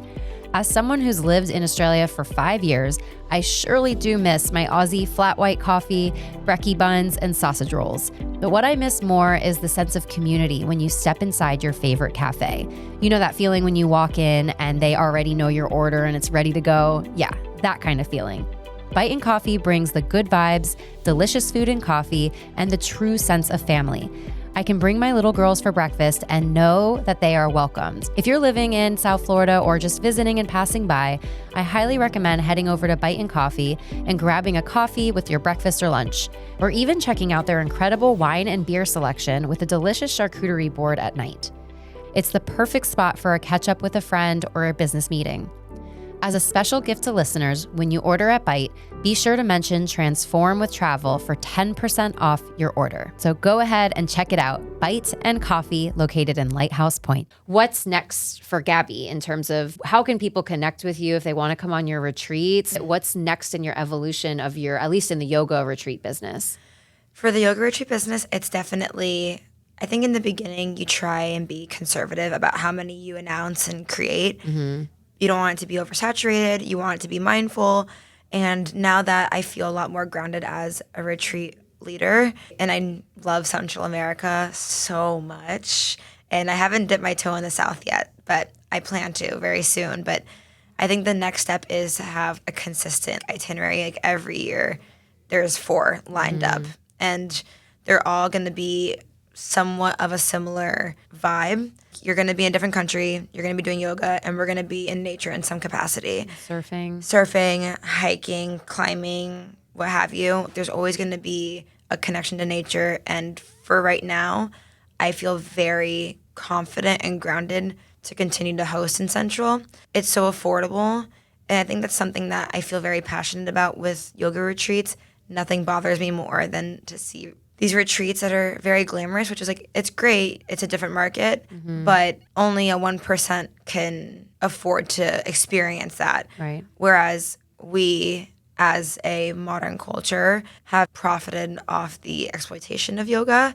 As someone who's lived in Australia for 5 years, I surely do miss my Aussie flat white coffee, brekkie buns, and sausage rolls. But what I miss more is the sense of community when you step inside your favorite cafe. You know that feeling when you walk in and they already know your order and it's ready to go? Yeah, that kind of feeling. Bite and Coffee brings the good vibes, delicious food and coffee, and the true sense of family. I can bring my little girls for breakfast and know that they are welcomed. If you're living in South Florida or just visiting and passing by, I highly recommend heading over to Bite and Coffee and grabbing a coffee with your breakfast or lunch, or even checking out their incredible wine and beer selection with a delicious charcuterie board at night. It's the perfect spot for a catch-up with a friend or a business meeting. As a special gift to listeners, when you order at Bite, be sure to mention Transform with Travel for 10% off your order. So go ahead and check it out. Bite and Coffee, located in Lighthouse Point. What's next for Gabby in terms of how can people connect with you if they want to come on your retreats? What's next in your evolution of your, at least in the yoga retreat business? For the yoga retreat business, it's definitely, I think in the beginning, you try and be conservative about how many you announce and create. Mm-hmm. You don't want it to be oversaturated. You want it to be mindful. And now that I feel a lot more grounded as a retreat leader, and I love Central America so much, and I haven't dipped my toe in the South yet, but I plan to very soon. But I think the next step is to have a consistent itinerary. Like every year, there's 4 lined up, and they're all going to be somewhat of a similar vibe. You're going to be in a different country, you're going to be doing yoga, and we're going to be in nature in some capacity. Surfing, hiking, climbing, what have you. There's always going to be a connection to nature. And for right now, I feel very confident and grounded to continue to host in Central. It's so affordable. And I think that's something that I feel very passionate about with yoga retreats. Nothing bothers me more than to see these retreats that are very glamorous, which is like, it's great, it's a different market, but only a 1% can afford to experience that. Right. Whereas we, as a modern culture, have profited off the exploitation of yoga,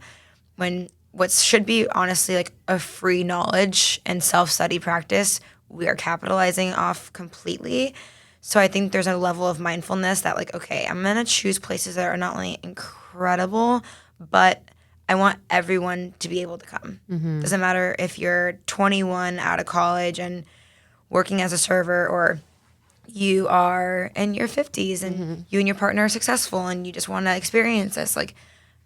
when what should be honestly like a free knowledge and self-study practice, we are capitalizing off completely. So I think there's a level of mindfulness that like, okay, I'm going to choose places that are not only incredible, but I want everyone to be able to come. Doesn't matter if you're 21 out of college and working as a server, or you are in your 50s and you and your partner are successful and you just want to experience this. Like,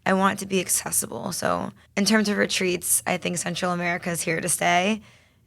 I want it to be accessible. So in terms of retreats, I think Central America is here to stay.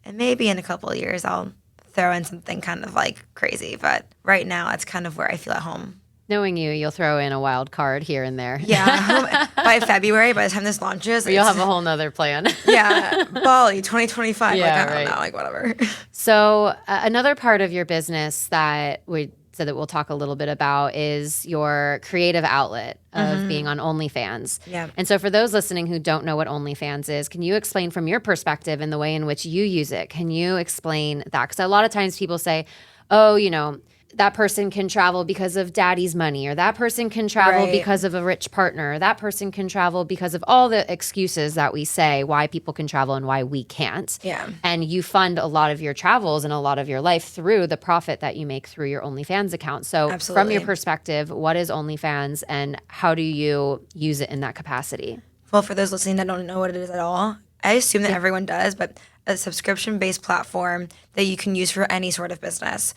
And maybe in a couple of years, I'll throw in something kind of like crazy. But right now, it's kind of where I feel at home. Knowing you, you'll throw in a wild card here and there. Yeah. By February, by the time this launches, you'll have a whole nother plan. Yeah. Bali, 2025. Yeah, like, I don't know, like whatever. So another part of your business that we said that we'll talk a little bit about is your creative outlet of being on OnlyFans. Yeah. And so for those listening who don't know what OnlyFans is, can you explain from your perspective and the way in which you use it? Can you explain that? Because a lot of times people say, oh, you know, that person can travel because of daddy's money, or that person can travel because of a rich partner, or that person can travel because of all the excuses that we say why people can travel and why we can't. Yeah. And you fund a lot of your travels and a lot of your life through the profit that you make through your OnlyFans account. So from your perspective, what is OnlyFans and how do you use it in that capacity? Well, for those listening that don't know what it is at all, I assume that everyone does, but a subscription-based platform that you can use for any sort of business.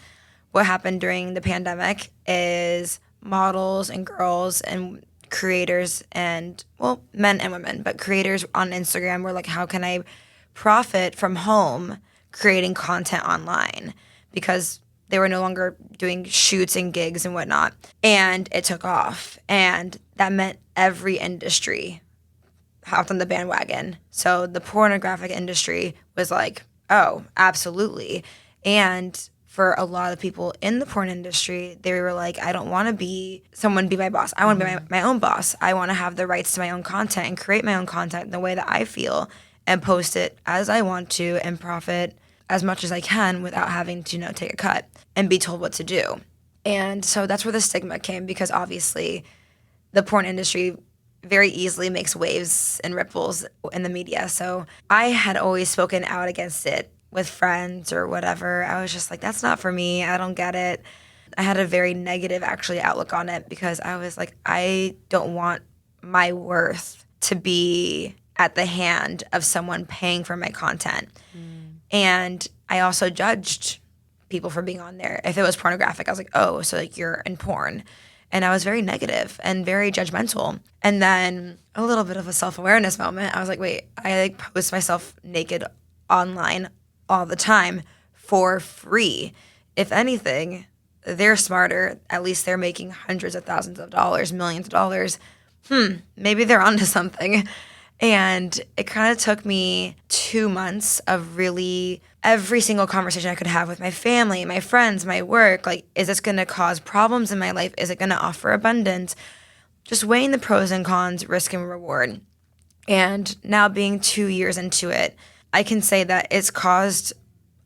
What happened during the pandemic is models and girls and creators and, well, men and women, but creators on Instagram were like, how can I profit from home creating content online? Because they were no longer doing shoots and gigs and whatnot. And it took off. And that meant every industry hopped on the bandwagon. So the pornographic industry was like, oh, absolutely. And for a lot of people in the porn industry, they were like, I don't want to be someone be my boss. I want to be my own boss. I want to have the rights to my own content and create my own content in the way that I feel and post it as I want to and profit as much as I can without having to, take a cut and be told what to do. And so that's where the stigma came, because obviously the porn industry very easily makes waves and ripples in the media. So I had always spoken out against it with friends or whatever. I was just like, that's not for me. I don't get it. I had a very negative actually outlook on it, because I was like, I don't want my worth to be at the hand of someone paying for my content. And I also judged people for being on there. If it was pornographic, I was like, oh, so like you're in porn. And I was very negative and very judgmental. And then a little bit of a self-awareness moment. I was like, wait, I like post myself naked online all the time for free. If anything, they're smarter. At least they're making hundreds of thousands of dollars, millions of dollars. Maybe they're onto something. And it kind of took me 2 months of really every single conversation I could have with my family, my friends, my work. Like, is this going to cause problems in my life? Is it going to offer abundance? Just weighing the pros and cons, risk and reward. And now being 2 years into it, I can say that it's caused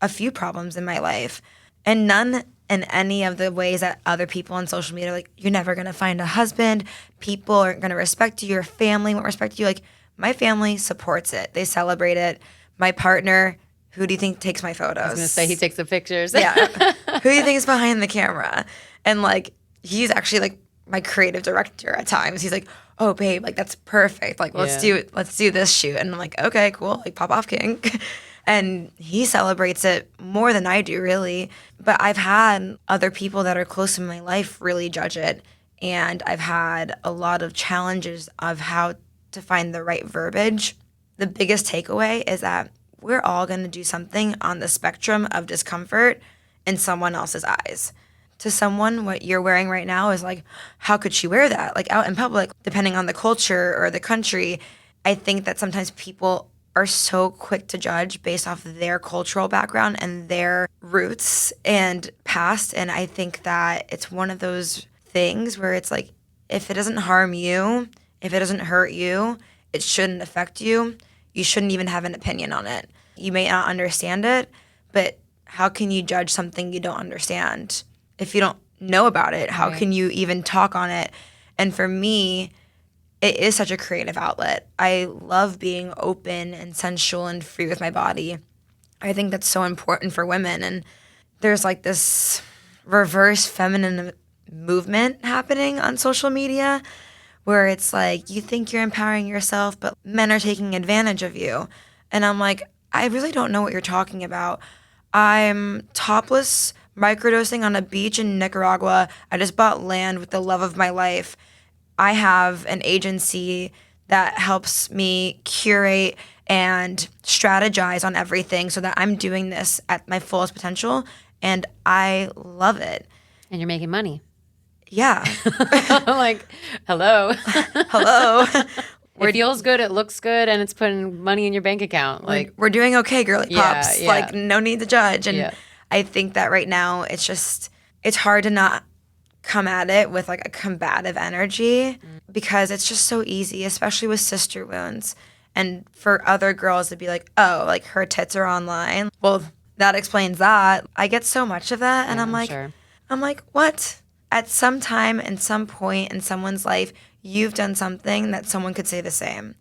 a few problems in my life, and none in any of the ways that other people on social media are like, you're never going to find a husband. People aren't going to respect you. Your family won't respect you. Like, my family supports it. They celebrate it. My partner, who do you think takes my photos? I was going to say he takes the pictures. Yeah. Who do you think is behind the camera? And like, he's actually like my creative director at times. He's like, oh babe, like that's perfect. Like let's do this shoot. And I'm like, okay, cool. Like pop off king. And he celebrates it more than I do, really. But I've had other people that are close in my life really judge it. And I've had a lot of challenges of how to find the right verbiage. The biggest takeaway is that we're all going to do something on the spectrum of discomfort in someone else's eyes. To someone, what you're wearing right now is like, how could she wear that? Like out in public, depending on the culture or the country. I think that sometimes people are so quick to judge based off of their cultural background and their roots and past. And I think that it's one of those things where it's like, if it doesn't harm you, if it doesn't hurt you, it shouldn't affect you. You shouldn't even have an opinion on it. You may not understand it, but how can you judge something you don't understand? If you don't know about it, how can you even talk on it? And for me, it is such a creative outlet. I love being open and sensual and free with my body. I think that's so important for women. And there's like this reverse feminine movement happening on social media where it's like, you think you're empowering yourself, but men are taking advantage of you. And I'm like, I really don't know what you're talking about. I'm topless, microdosing on a beach in Nicaragua. I just bought land with the love of my life. I have an agency that helps me curate and strategize on everything so that I'm doing this at my fullest potential, and I love it. And you're making money. Yeah. I'm like, hello. Hello. It feels good, it looks good, and it's putting money in your bank account. Like we're doing okay, girly pops. Yeah. Like no need to judge. And I think that right now it's hard to not come at it with like a combative energy because it's just so easy, especially with sister wounds. And for other girls to be like, oh, like her tits are online. Well, that explains that. I get so much of that. And I'm like, what? At some time and some point in someone's life, you've done something that someone could say the same.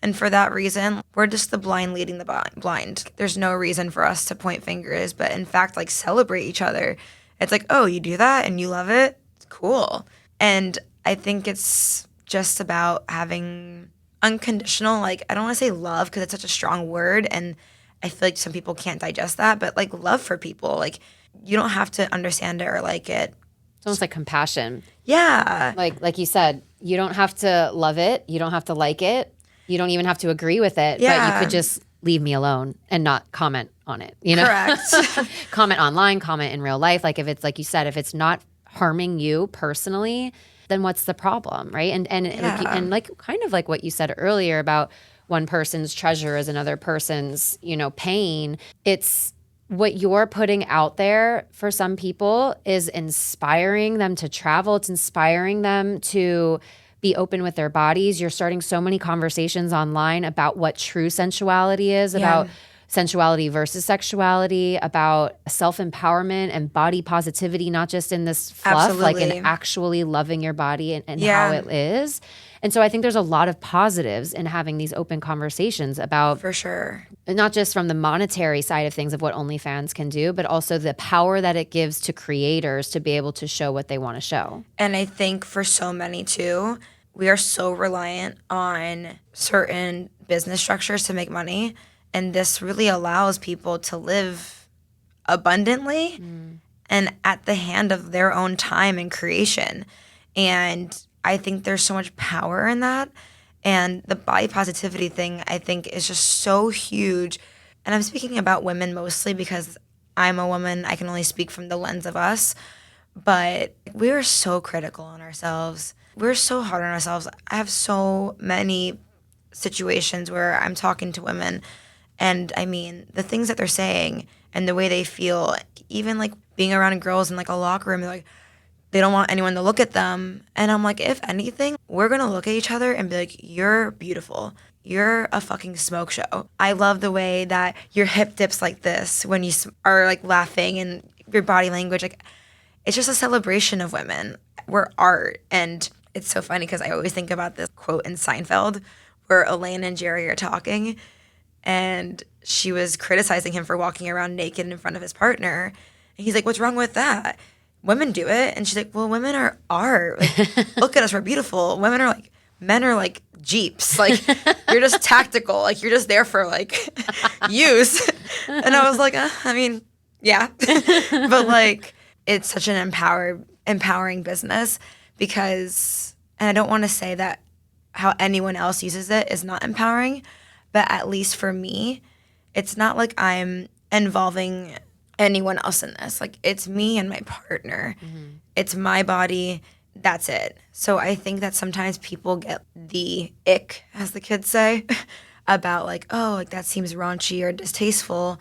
And for that reason, we're just the blind leading the blind. There's no reason for us to point fingers, but in fact, like celebrate each other. It's like, oh, you do that and you love it? Cool. And I think it's just about having unconditional, like, I don't want to say love because it's such a strong word. And I feel like some people can't digest that, but like love for people. Like, you don't have to understand it or like it. It's almost like compassion. Yeah. Like you said, you don't have to love it. You don't have to like it. You don't even have to agree with it. Yeah. But you could just leave me alone and not comment on it. You know? Correct. Comment online, comment in real life. Like if it's like you said, if it's not harming you personally, then what's the problem, right? And like kind of like what you said earlier about one person's treasure is another person's, pain. It's what you're putting out there for some people is inspiring them to travel. It's inspiring them to be open with their bodies. You're starting so many conversations online about what true sensuality is, about sensuality versus sexuality, about self-empowerment and body positivity, not just in this fluff, like in actually loving your body and how it is. And so I think there's a lot of positives in having these open conversations about, for sure, not just from the monetary side of things of what OnlyFans can do, but also the power that it gives to creators to be able to show what they want to show. And I think for so many too, we are so reliant on certain business structures to make money. And this really allows people to live abundantly and at the hand of their own time and creation. And I think there's so much power in that. And the body positivity thing, I think, is just so huge. And I'm speaking about women mostly because I'm a woman. I can only speak from the lens of us. But we're so critical on ourselves. We're so hard on ourselves. I have so many situations where I'm talking to women and I mean, the things that they're saying and the way they feel, even like being around girls in like a locker room, like they don't want anyone to look at them. And I'm like, if anything, we're going to look at each other and be like, you're beautiful. You're a fucking smoke show. I love the way that your hip dips like this when you are like laughing and your body language. Like, it's just a celebration of women. We're art. And it's so funny because I always think about this quote in Seinfeld where Elaine and Jerry are talking. And she was criticizing him for walking around naked in front of his partner. And he's like, what's wrong with that? Women do it. And she's like, well, women are art. Like, look at us, we're beautiful. Men are like Jeeps. Like, you're just tactical. Like, you're just there for, like, use. And I was like, I mean, yeah. But, like, it's such an empowering business because, and I don't want to say that how anyone else uses it is not empowering, but at least for me, it's not like I'm involving anyone else in this. Like, it's me and my partner. It's my body. That's it. So I think that sometimes people get the ick, as the kids say, about like, oh, like that seems raunchy or distasteful,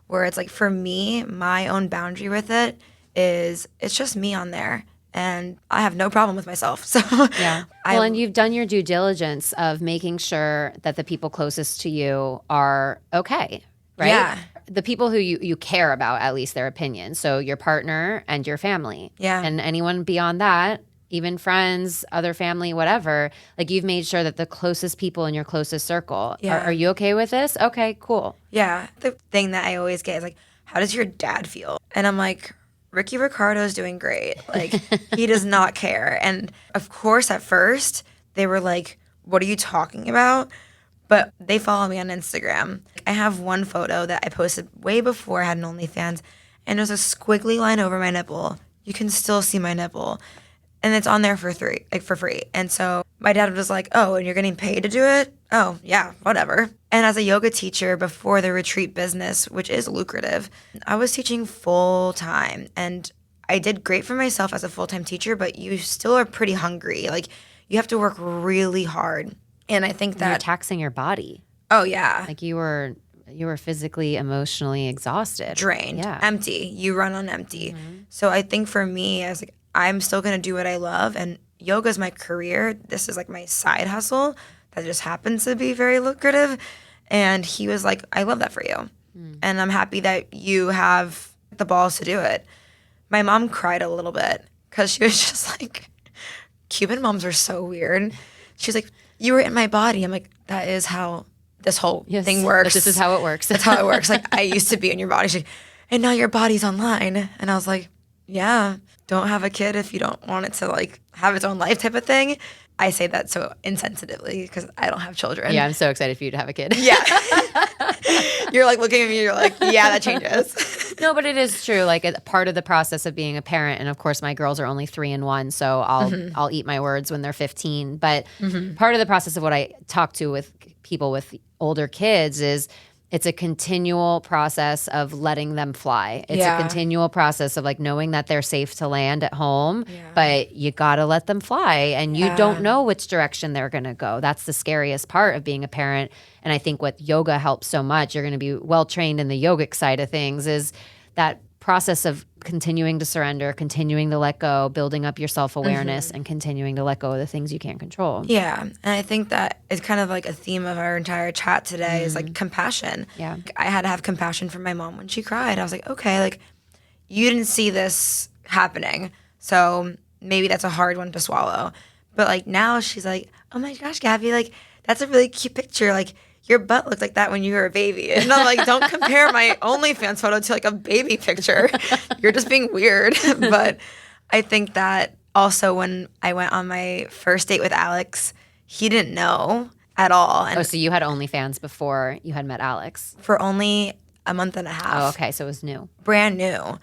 where it's like, for me, my own boundary with it is it's just me on there. And I have no problem with myself. So yeah. Well, and you've done your due diligence of making sure that the people closest to you are okay, right? Yeah. The people who you care about, at least their opinion. So your partner and your family. Yeah. And anyone beyond that, even friends, other family, whatever, like you've made sure that the closest people in your closest circle, are you okay with this? Okay, cool. Yeah. The thing that I always get is like, how does your dad feel? And I'm like, Ricky Ricardo's doing great. Like, he does not care. And of course, at first, they were like, what are you talking about? But they follow me on Instagram. I have one photo that I posted way before I had an OnlyFans, and there's a squiggly line over my nipple. You can still see my nipple. And it's on there for free. And so my dad was like, oh, and you're getting paid to do it? Oh, yeah, whatever. And as a yoga teacher before the retreat business, which is lucrative, I was teaching full time. And I did great for myself as a full-time teacher, but you still are pretty hungry. Like, you have to work really hard. And I think that you're taxing your body. Oh, yeah. Like you were physically, emotionally exhausted. Drained. Yeah. Empty. You run on empty. So I think for me, I was like, I'm still going to do what I love. And yoga is my career. This is like my side hustle that just happens to be very lucrative. And he was like, I love that for you. And I'm happy that you have the balls to do it. My mom cried a little bit because she was just like, Cuban moms are so weird. She's like, you were in my body. I'm like, that is how this whole thing works. This is how it works. That's how it works. Like, I used to be in your body. She's like, and now your body's online. And I was like, yeah, don't have a kid if you don't want it to like have its own life type of thing. I say that so insensitively because I don't have children. Yeah, I'm so excited for you to have a kid. Yeah. You're like looking at me, you're like, yeah, that changes. No, but it is true. Like, it's part of the process of being a parent, and of course my girls are only 3 and 1, so I'll eat my words when they're 15. But part of the process of what I talk to with people with older kids is it's a continual process of letting them fly. It's a continual process of like knowing that they're safe to land at home, but you got to let them fly, and you don't know which direction they're going to go. That's the scariest part of being a parent. And I think what yoga helps so much, you're going to be well trained in the yogic side of things, is that process of continuing to surrender, continuing to let go, building up your self-awareness, and continuing to let go of the things you can't control. Yeah. And I think that is kind of like a theme of our entire chat today is like compassion. Yeah. I had to have compassion for my mom when she cried. I was like, okay, like you didn't see this happening. So maybe that's a hard one to swallow. But like now she's like, oh my gosh, Gabby, like that's a really cute picture. Like your butt looked like that when you were a baby. And I'm like, don't compare my OnlyFans photo to like a baby picture. You're just being weird. But I think that also when I went on my first date with Alex, he didn't know at all. And so you had OnlyFans before you had met Alex? for only a month and a half. Oh, okay. So it was new. Brand new.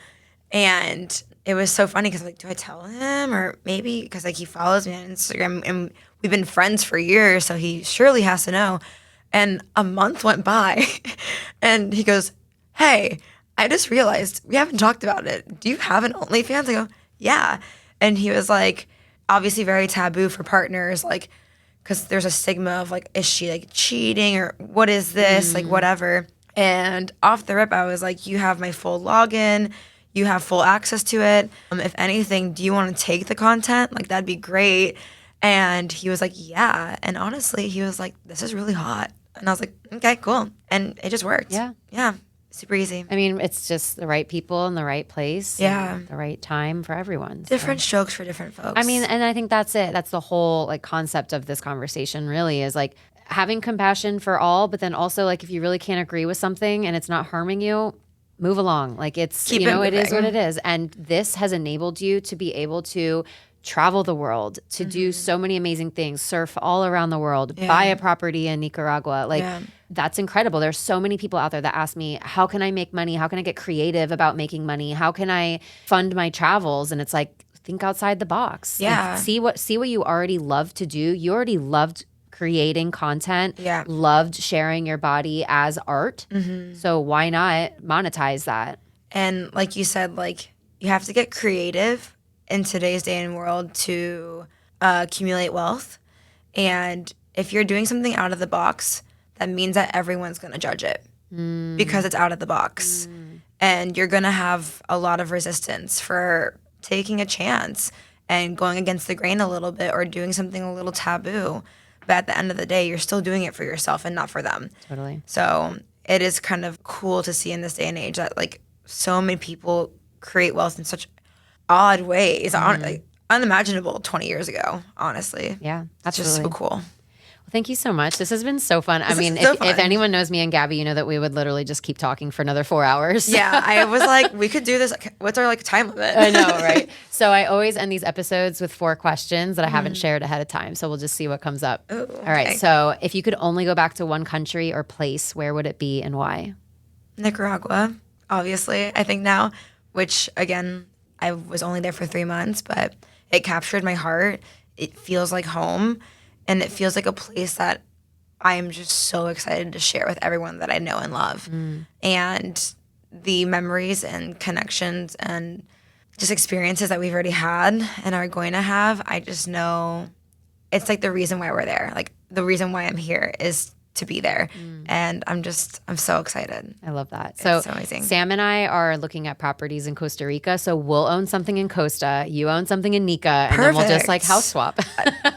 And it was so funny because like, do I tell him? Or maybe because like he follows me on Instagram and we've been friends for years, so he surely has to know. And a month went by and he goes, hey, I just realized we haven't talked about it. Do you have an OnlyFans? I go, yeah. And he was like, obviously very taboo for partners, like, because there's a stigma of like, is she like cheating or what is this? Like, whatever. And off the rip, I was like, you have my full login. You have full access to it. If anything, do you want to take the content? Like, that'd be great. And he was like, yeah. And honestly, he was like, this is really hot. And I was like, okay, cool. And it just worked. Yeah. Yeah. Super easy. I mean, it's just the right people in the right place. Yeah. And the right time for everyone. Different strokes for different folks. I mean, and I think that's it. That's the whole like concept of this conversation really is like having compassion for all, but then also like if you really can't agree with something and it's not harming you, move along. Like it's, Keep you know, it is what moving. it is. And this has enabled you to be able to travel the world, to do so many amazing things, surf all around the world, buy a property in Nicaragua. Like, that's incredible. There's so many people out there that ask me, how can I make money? How can I get creative about making money? How can I fund my travels? And it's like, think outside the box. Yeah. Like, see what you already love to do. You already loved creating content, loved sharing your body as art. So why not monetize that? And like you said, like, you have to get creative in today's day and world to accumulate wealth. And if you're doing something out of the box, that means that everyone's going to judge it because it's out of the box. And you're going to have a lot of resistance for taking a chance and going against the grain a little bit or doing something a little taboo. But at the end of the day, you're still doing it for yourself and not for them. Totally. So it is kind of cool to see in this day and age that, like, so many people create wealth in such odd ways, like, unimaginable 20 years ago, honestly. Yeah, it's absolutely. just so cool. Well, thank you so much. This has been so fun. I mean, so if anyone knows me and Gabby, you know that we would literally just keep talking for another 4 hours. Yeah, I was like, we could do this. What's our, like, time limit? I know, right? So I always end these episodes with 4 questions that I haven't shared ahead of time. So we'll just see what comes up. Ooh, all right. okay. So if you could only go back to one country or place, where would it be and why? Nicaragua, obviously, I think now, which, again, I was only there for 3 months, but it captured my heart. It feels like home, and it feels like a place that I am just so excited to share with everyone that I know and love. And the memories and connections and just experiences that we've already had and are going to have, I just know it's like the reason why we're there. Like, the reason why I'm here is to be there. And I'm so excited. I love that. So, it's amazing. Sam and I are looking at properties in Costa Rica. So we'll own something in Costa, you own something in Nica, and then we'll just like house swap.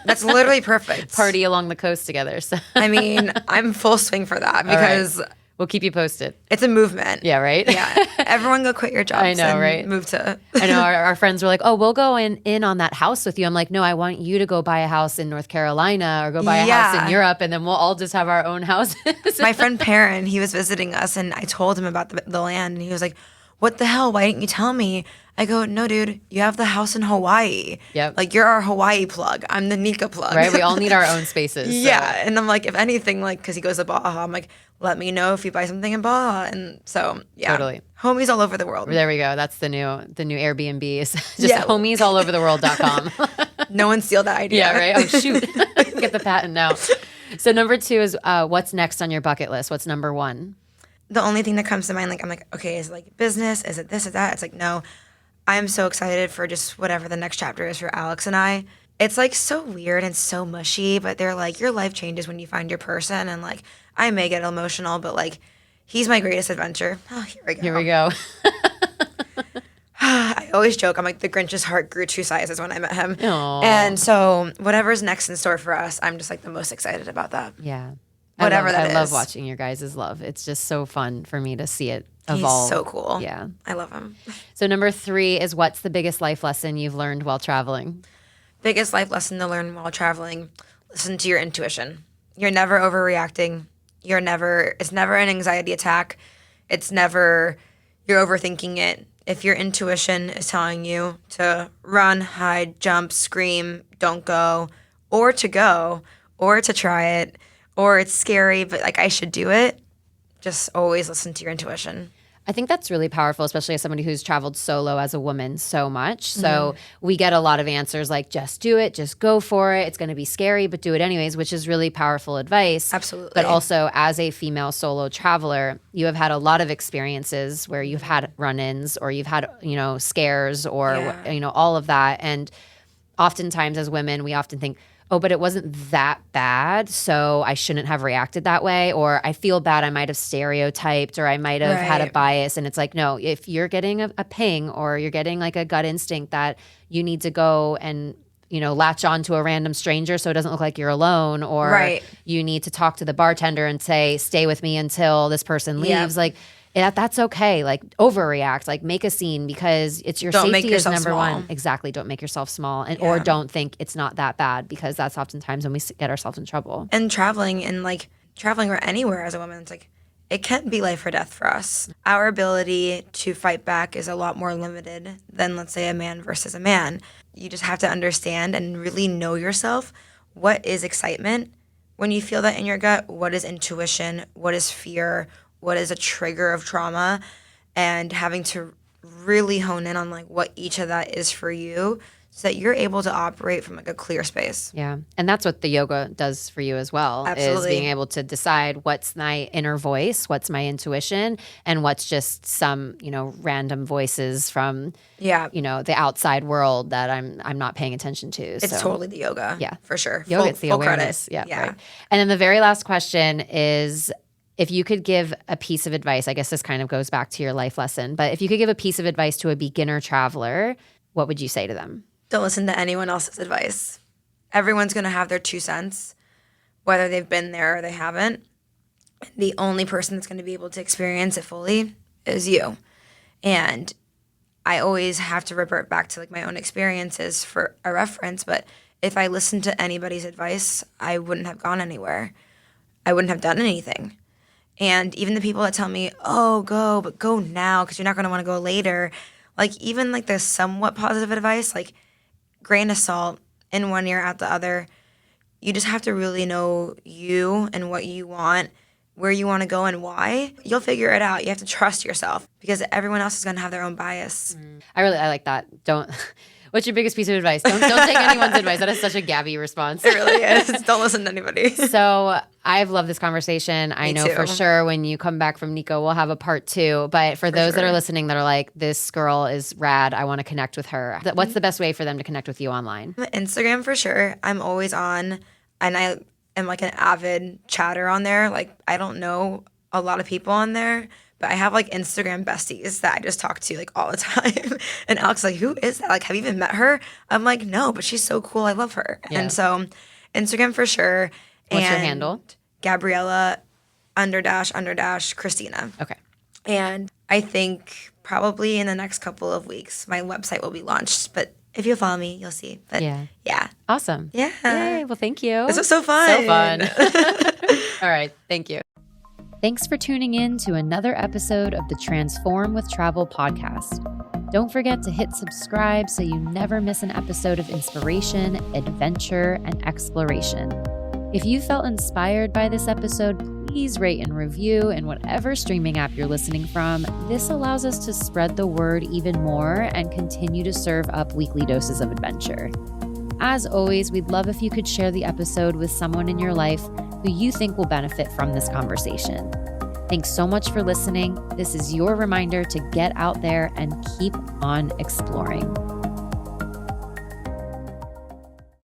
That's literally perfect. Party along the coast together. So I mean, I'm full swing for that because we'll keep you posted. It's a movement. Yeah, right? Yeah. Everyone go quit your jobs I know, and right? move to... I know our friends were like, oh, we'll go in on that house with you. I'm like, no, I want you to go buy a house in North Carolina or go buy a house in Europe, and then we'll all just have our own houses. My friend Perrin, he was visiting us, and I told him about the land, and he was like, what the hell? Why didn't you tell me? I go, no, dude, you have the house in Hawaii. Yep. Like, you're our Hawaii plug. I'm the Nika plug. Right? We all need our own spaces. So. Yeah. And I'm like, if anything, like, because he goes to Baja, I'm like, let me know if you buy something in Baja. And so, yeah. Totally. Homies all over the world. There we go. That's the new Airbnb. Is just homiesallOverTheWorld.com. No one steal that idea. Yeah, right? Oh, shoot. Get the patent now. So number 2 is what's next on your bucket list? What's number 1? The only thing that comes to mind, like, I'm like, okay, is it like business? Is it this or that? It's like, no. I'm so excited for just whatever the next chapter is for Alex and I. It's like so weird and so mushy, but they're like, your life changes when you find your person. And like, I may get emotional, but like, he's my greatest adventure. Oh, here we go. Here we go. I always joke, I'm like, the Grinch's heart grew 2 sizes when I met him. Aww. And so whatever's next in store for us, I'm just like the most excited about that. Yeah. Whatever I is. love watching your guys' love. It's just so fun for me to see it evolve. He's so cool. Yeah. I love him. So number 3 is what's the biggest life lesson you've learned while traveling? Biggest life lesson to learn while traveling, listen to your intuition. You're never overreacting. It's never an anxiety attack. It's never, you're overthinking it. If your intuition is telling you to run, hide, jump, scream, don't go, or to try it, or it's scary, but like I should do it, just always listen to your intuition. I think that's really powerful, especially as somebody who's traveled solo as a woman so much. So we get a lot of answers like, just do it, just go for it. It's going to be scary, but do it anyways, which is really powerful advice. Absolutely. But also as a female solo traveler, you have had a lot of experiences where you've had run-ins or you've had, scares or, all of that. And oftentimes as women, we often think, oh, but it wasn't that bad, so I shouldn't have reacted that way. Or I feel bad, I might have stereotyped or I might have had a bias. And it's like, no, if you're getting a ping or you're getting like a gut instinct that you need to go and, latch on to a random stranger so it doesn't look like you're alone, or you need to talk to the bartender and say, stay with me until this person leaves. Like, that's okay. Like, overreact. Like, make a scene because it's your safety is number one. Exactly. Don't make yourself small, or don't think it's not that bad, because that's oftentimes when we get ourselves in trouble. And traveling or anywhere as a woman, it's like it can be life or death for us. Our ability to fight back is a lot more limited than, let's say, a man versus a man. you just have to understand and really know yourself. What is excitement when you feel that in your gut? What is intuition? What is fear? What is a trigger of trauma? And having to really hone in on like what each of that is for you so that you're able to operate from like a clear space. Yeah. And that's what the yoga does for you as well. Absolutely. Is being able to decide what's my inner voice, what's my intuition, and what's just some, random voices from the outside world that I'm not paying attention to. It's totally the yoga. Yeah. For sure. Yoga, it's the full awareness. Credit. Yeah. Right. And then the very last question is, if you could give a piece of advice, I guess this kind of goes back to your life lesson, but if you could give a piece of advice to a beginner traveler, what would you say to them? Don't listen to anyone else's advice. Everyone's going to have their 2 cents, whether they've been there or they haven't. The only person that's going to be able to experience it fully is you. And I always have to revert back to like my own experiences for a reference, but if I listened to anybody's advice, I wouldn't have gone anywhere. I wouldn't have done anything. And even the people that tell me, oh, go, but go now because you're not going to want to go later. Like even like the somewhat positive advice, like grain of salt in one ear, out the other. You just have to really know you and what you want, where you want to go and why. You'll figure it out. You have to trust yourself because everyone else is going to have their own bias. I like that. What's your biggest piece of advice? Don't take anyone's advice. That is such a Gabby response. It really is. Don't listen to anybody. So I've loved this conversation. I know too. for sure when you come back from Nico, we'll have a part 2. But for those that are listening that are like, this girl is rad, I want to connect with her. What's the best way for them to connect with you online? Instagram for sure. I'm always on, and I am like an avid chatter on there. Like I don't know a lot of people on there, but I have like Instagram besties that I just talk to like all the time. And Alex is like, who is that? Like, have you even met her? I'm like, no, but she's so cool. I love her. Yeah. And so Instagram for sure. What's your handle? Gabriella _ Christina. Okay. And I think probably in the next couple of weeks, my website will be launched. But if you follow me, you'll see. But yeah. Awesome. Yeah. Yay. Well, thank you. This was so fun. So fun. All right. Thank you. Thanks for tuning in to another episode of the Transform with Travel podcast. Don't forget to hit subscribe so you never miss an episode of inspiration, adventure, and exploration. If you felt inspired by this episode, please rate and review in whatever streaming app you're listening from. This allows us to spread the word even more and continue to serve up weekly doses of adventure. As always, we'd love if you could share the episode with someone in your life who you think will benefit from this conversation. Thanks so much for listening. This is your reminder to get out there and keep on exploring.